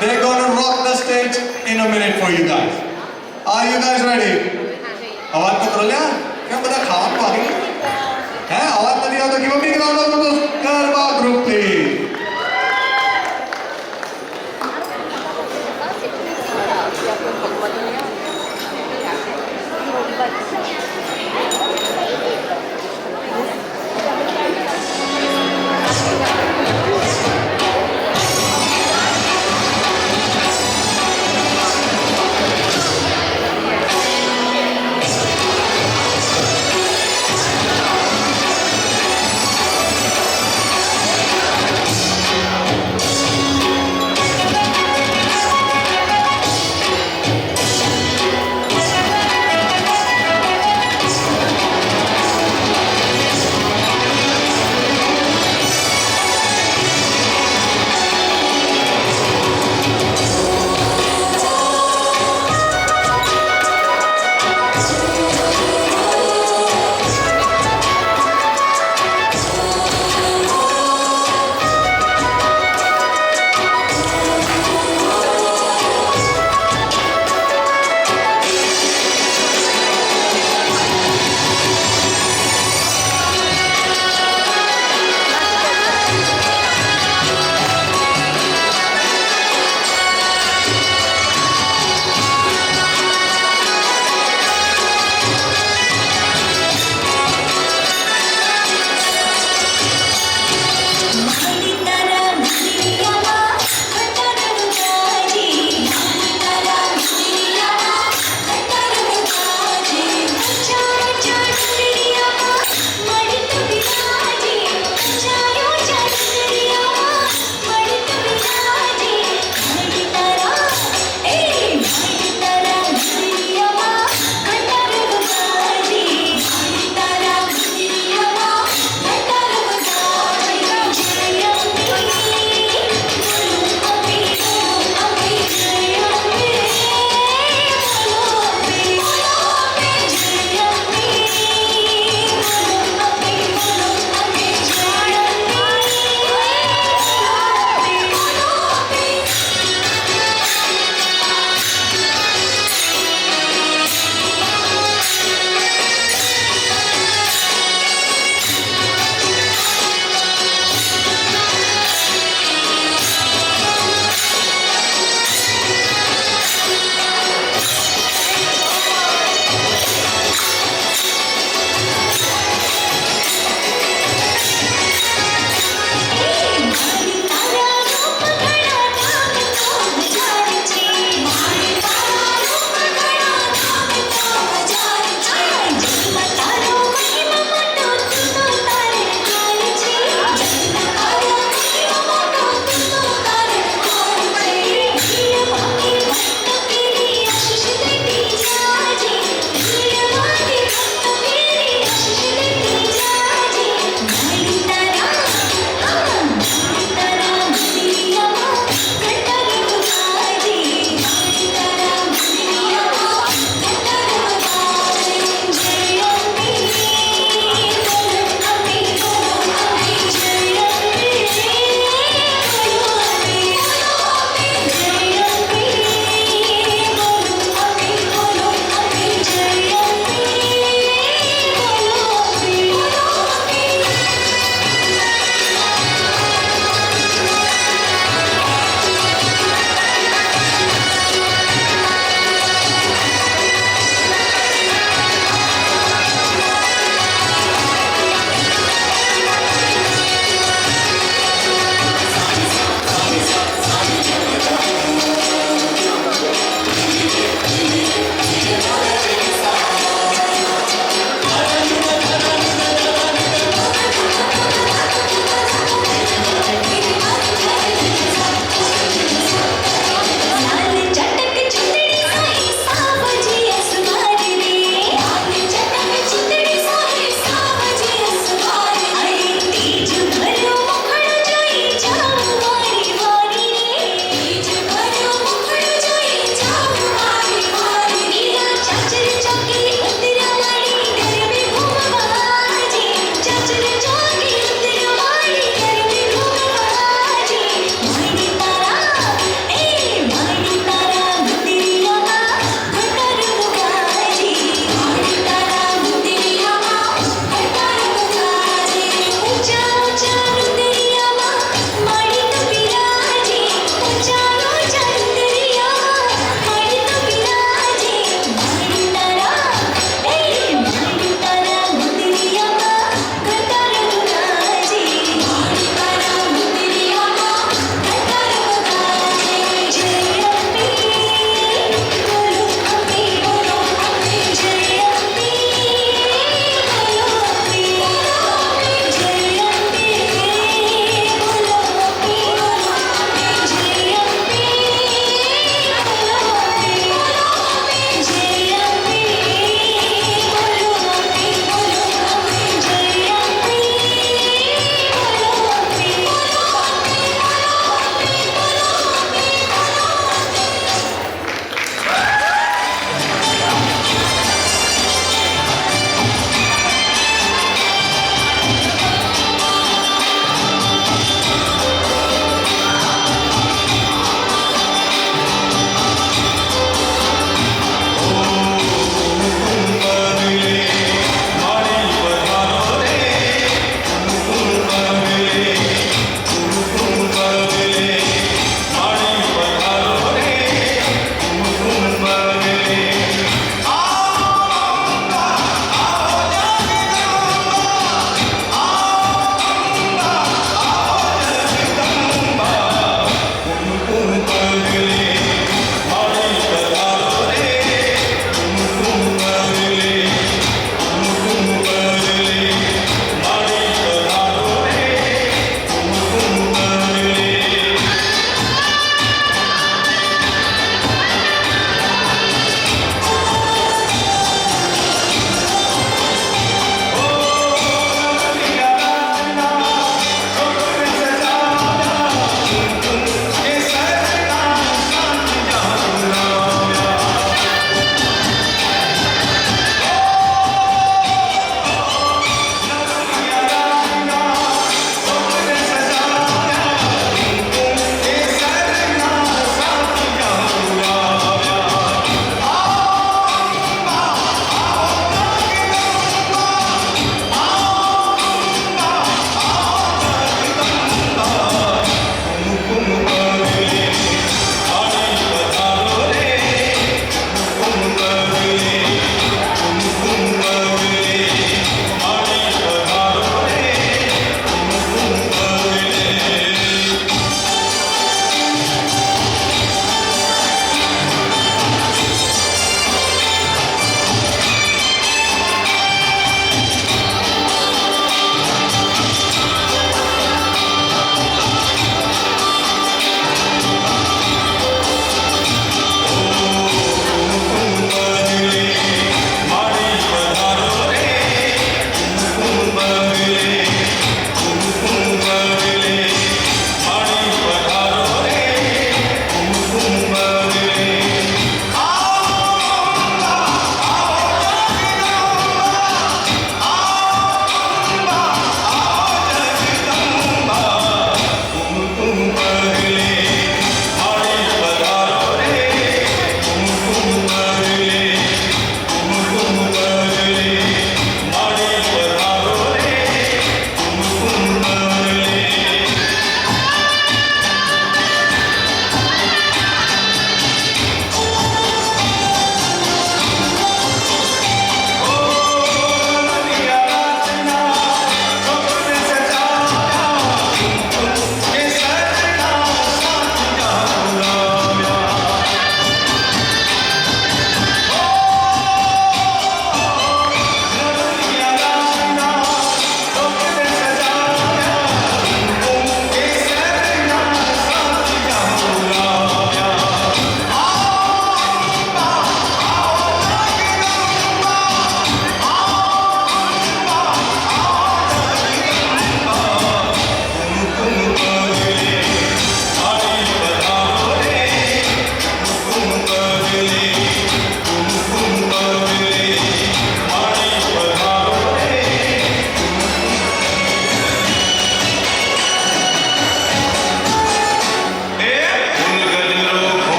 They're going to rock the stage in a minute for you guys. Are you guys ready? અવાજ તો કરો લ્યા, કેમ બધા ખાવાનું આવી હે? અવાજ નથી આવતો. give a big round of applause garba group please.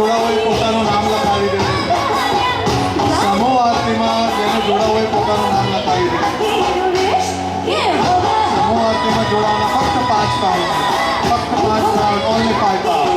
જોડાવો એ પોતાનું નામ લખાવી દે. સમૂહ આરતીમાં જેને જોડાવો એ પોતાનું નામ લખાવી દે. સમૂહ આરતીમાં જોડાવાના ફક્ત 5 પાઉન્ડ, ફક્ત 5 pound, only 5 pound.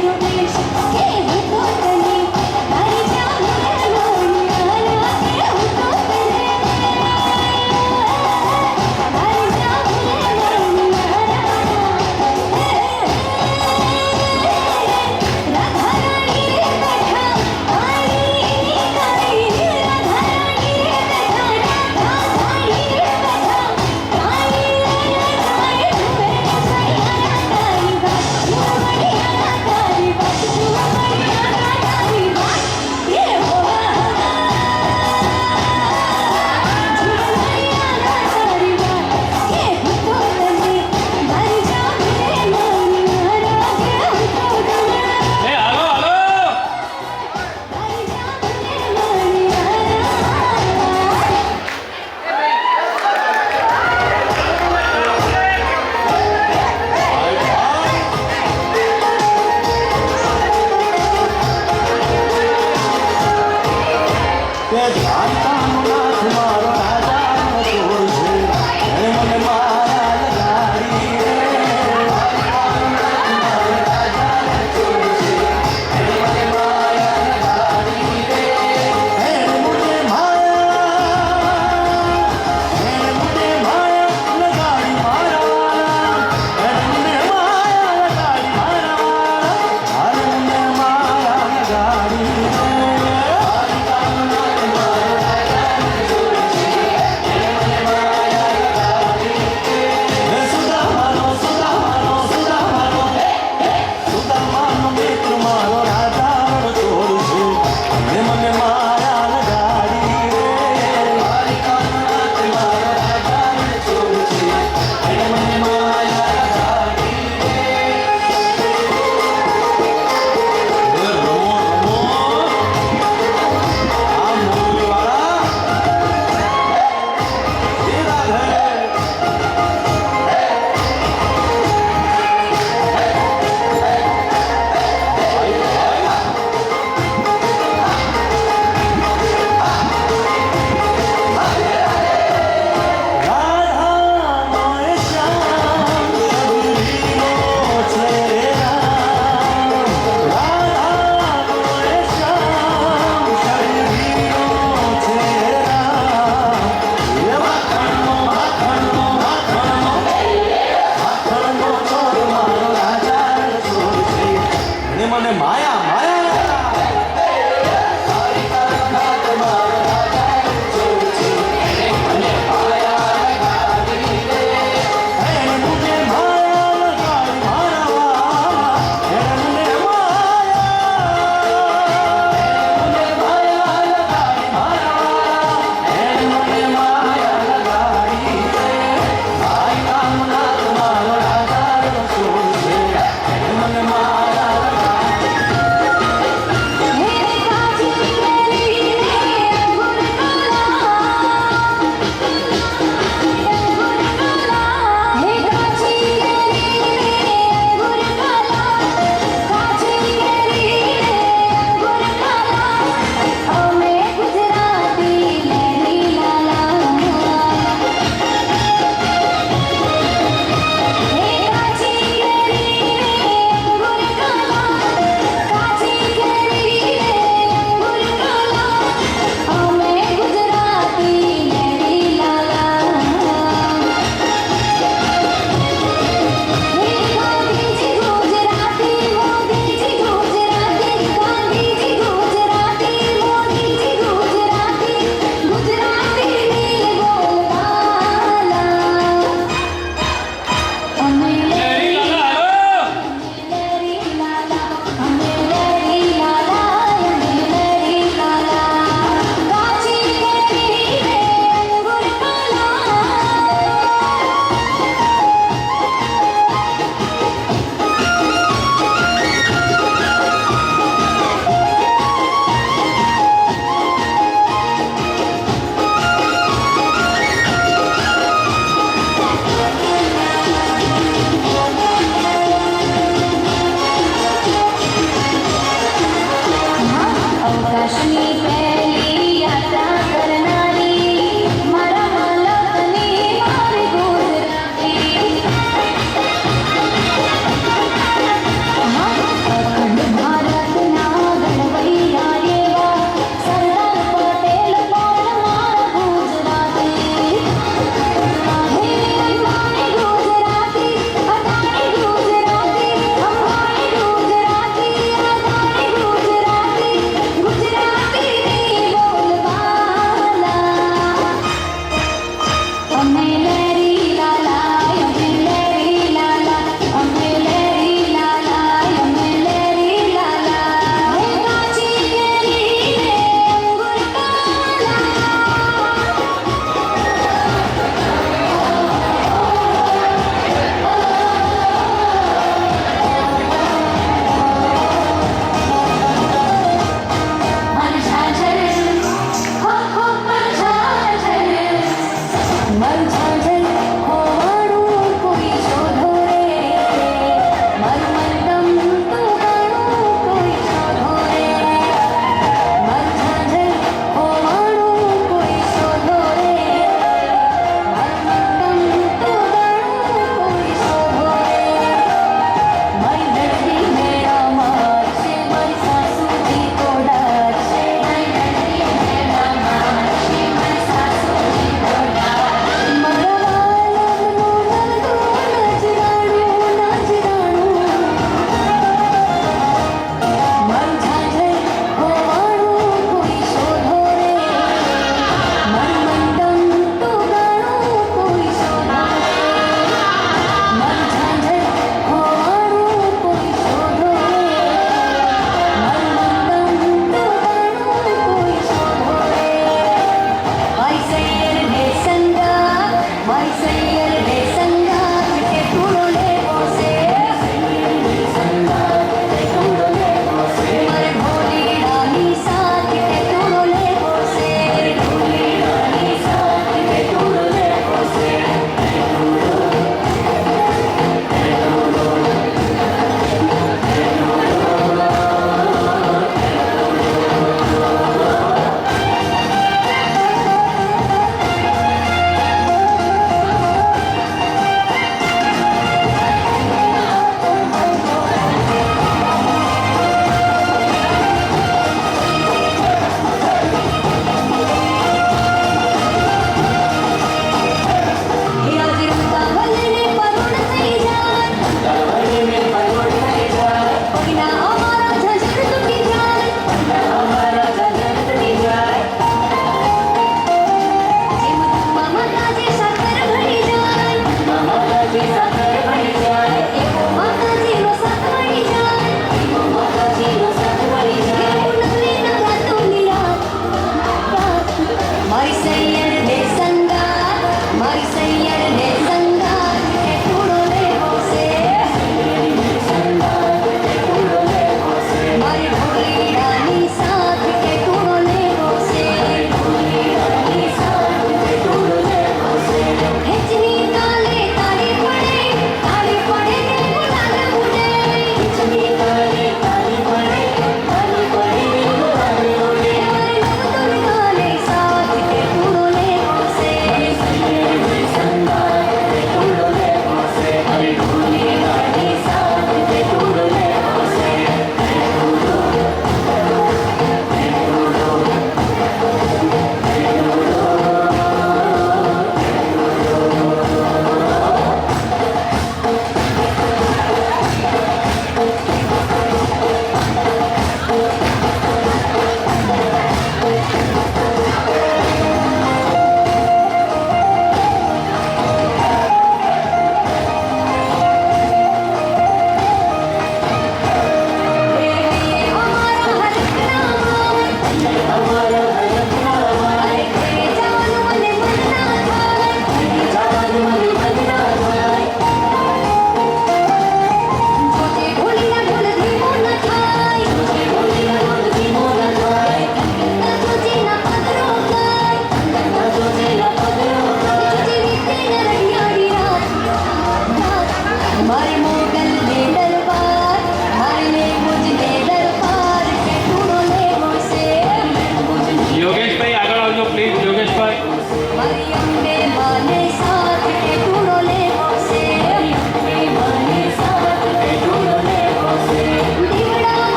Bye.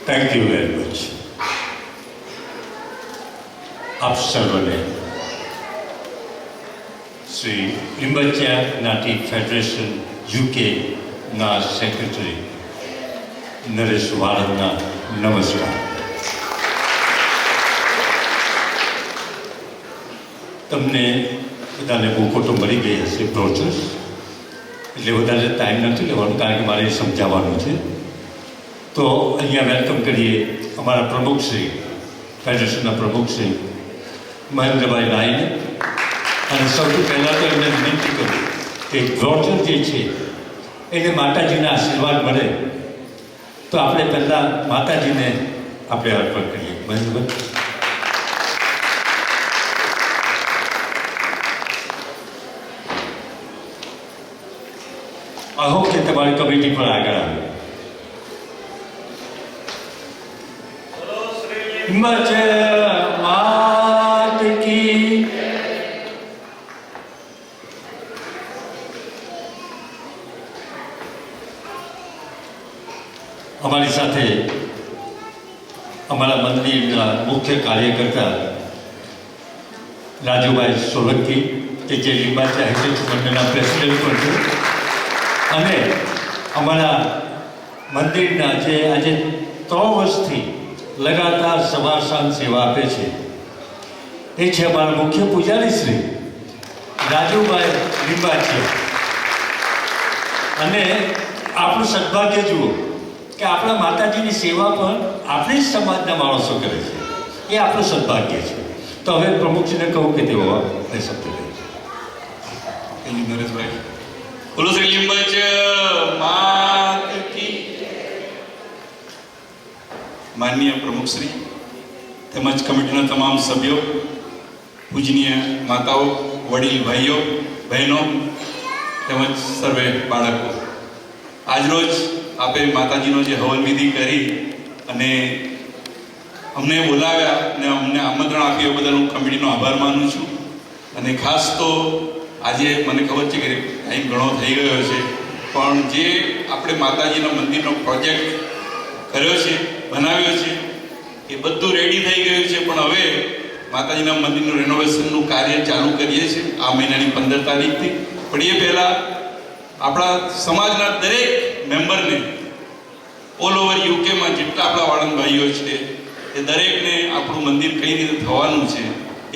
Thank you very much. આપ સર્વને શ્રી લિંબાયત નાટી ફેડરેશન યુકેના સેક્રેટરી નરેશ વાળંદના નમસ્કાર. તમને બધાને બુકો તો મળી ગઈ હશે, બ્રોચર્સ, એટલે વધારે ટાઈમ નથી લેવાનો કારણ કે મારે સમજાવવાનું છે. તો અહીંયા વેલકમ કરીએ અમારા પ્રમુખશ્રી, ફેડરેશનના પ્રમુખશ્રી મહેન્દ્રભાઈ નાઈને. અને સૌથી પહેલાં તો એમને વિનંતી કરું કે બ્રોચર જે છે એને માતાજીના આશીર્વાદ મળે તો આપણે પહેલાં માતાજીને આપણે અર્પણ કરીએ. મહેન્દ્રભાઈ. I hope કે તમારી કમિટી પર આગળ આવે. હિંમત માત કી. અમારી સાથે અમારા મંદિરના મુખ્ય કાર્યકર્તા રાજુભાઈ સોલંકી કે જે લિંબાયત હેરિટેજ મંડળના પ્રેસિડેન્ટ પણ છે, અને અમારા મંદિરના જે આજે 3 વર્ષથી લગાતાર સવાર સાંજ સેવા આપે છે એ છે અમારા મુખ્ય પૂજારી શ્રી રાજુભાઈ લિંબાયત છે. અને આપણું સદભાગ્ય જુઓ કે આપણા માતાજીની સેવા પણ આપણી જ સમાજના માણસો કરે છે, એ આપણું સદભાગ્ય છે. તો હવે પ્રમુખજીને કહું કે તેઓ એ શબ્દ કહે. નરેશભાઈ. બોલો શ્રી લિંબાયત માત કી. માનનીય પ્રમુખશ્રી તેમજ કમિટીના તમામ સભ્યો, પૂજનીય માતાઓ, વડીલ ભાઈઓ બહેનો તેમજ સર્વે બાળકો, આજરોજ આપે માતાજીનો જે હવન વિધિ કરી અને અમને બોલાવ્યા અને અમને આમંત્રણ આપ્યું એ બદલ હું કમિટીનો આભાર માનું છું. અને ખાસ તો આજે મને ખબર છે કે ટાઈમ ઘણો થઈ ગયો છે, પણ જે આપણે માતાજીના મંદિરનો પ્રોજેક્ટ કર્યો છે, બનાવ્યો છે, એ બધું રેડી થઈ ગયું છે. પણ હવે માતાજીના મંદિરનું રેનોવેશનનું કાર્ય ચાલુ કરીએ છીએ આ મહિનાની 15 તારીખથી. પણ એ પહેલાં આપણા સમાજના દરેક મેમ્બરને ઓલ ઓવર યુકેમાં જેટલા આપણા વાળંદ ભાઈઓ છે એ દરેકને આપણું મંદિર કઈ રીતે થવાનું છે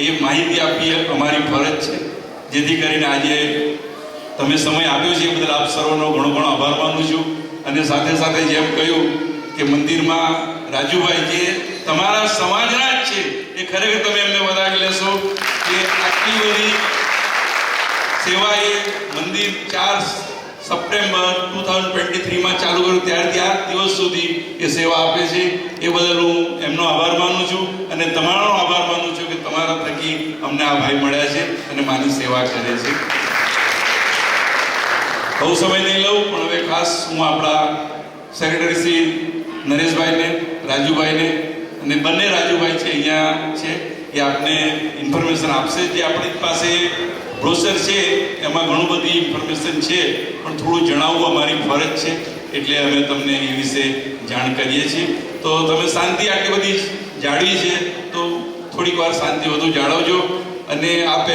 એ માહિતી આપવી અમારી ફરજ છે. જેથી કરીને આજે તમે સમય આપ્યો છે એ બદલ આપ સર્વનો ઘણો ઘણો આભાર માનું છું. અને સાથે સાથે જેમ કહ્યું કે મંદિરમાં રાજુભાઈ જે તમારા સમાજના જ છે, એ ખરેખર તમે એમને વધાવી લેશો કે આટલી બધી સેવા એ મંદિર 4 સપ્ટેમ્બર 2023માં ચાલુ કર્યું ત્યારથી આ દિવસ સુધી એ સેવા આપે છે. એ બદલ હું એમનો આભાર માનું છું અને તમારો આભાર માનું છું કે તમારા થકી અમને આ ભાઈ મળ્યા છે અને મારી સેવા કરે છે. બહુ સમય નહીં લઉં, પણ હવે ખાસ હું આપણા સેક્રેટરી શ્રી નરેશભાઈને, રાજુભાઈને, અને બંને રાજુભાઈ છે અહીંયા છે, એ આપને ઇન્ફોર્મેશન આપશે. જે આપણી પાસે બ્રોશર છે એમાં ઘણું બધી ઇન્ફોર્મેશન છે, પણ થોડું જણાવવું અમારી ફરજ છે, એટલે અમે તમને એ વિશે જાણ કરીએ છીએ. તો તમે શાંતિ આટલી બધી જાળવી છે તો થોડીક વાર શાંતિ વધુ જાળવજો. અને આપે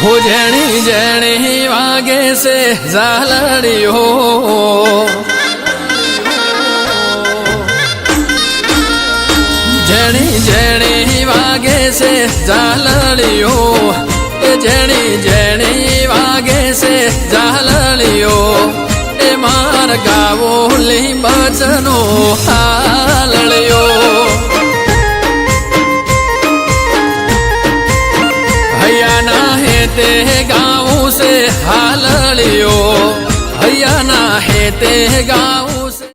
हो जणी जणी वागे से झालड़ियो जणी जणी वागे से झालड़ियो जणी जणी वागे से झालड़ियो ए मार गावो ली बचनो हालड़ियो हैया ना है ते गाँव से हालड़ियो हैया ना है ते गाँव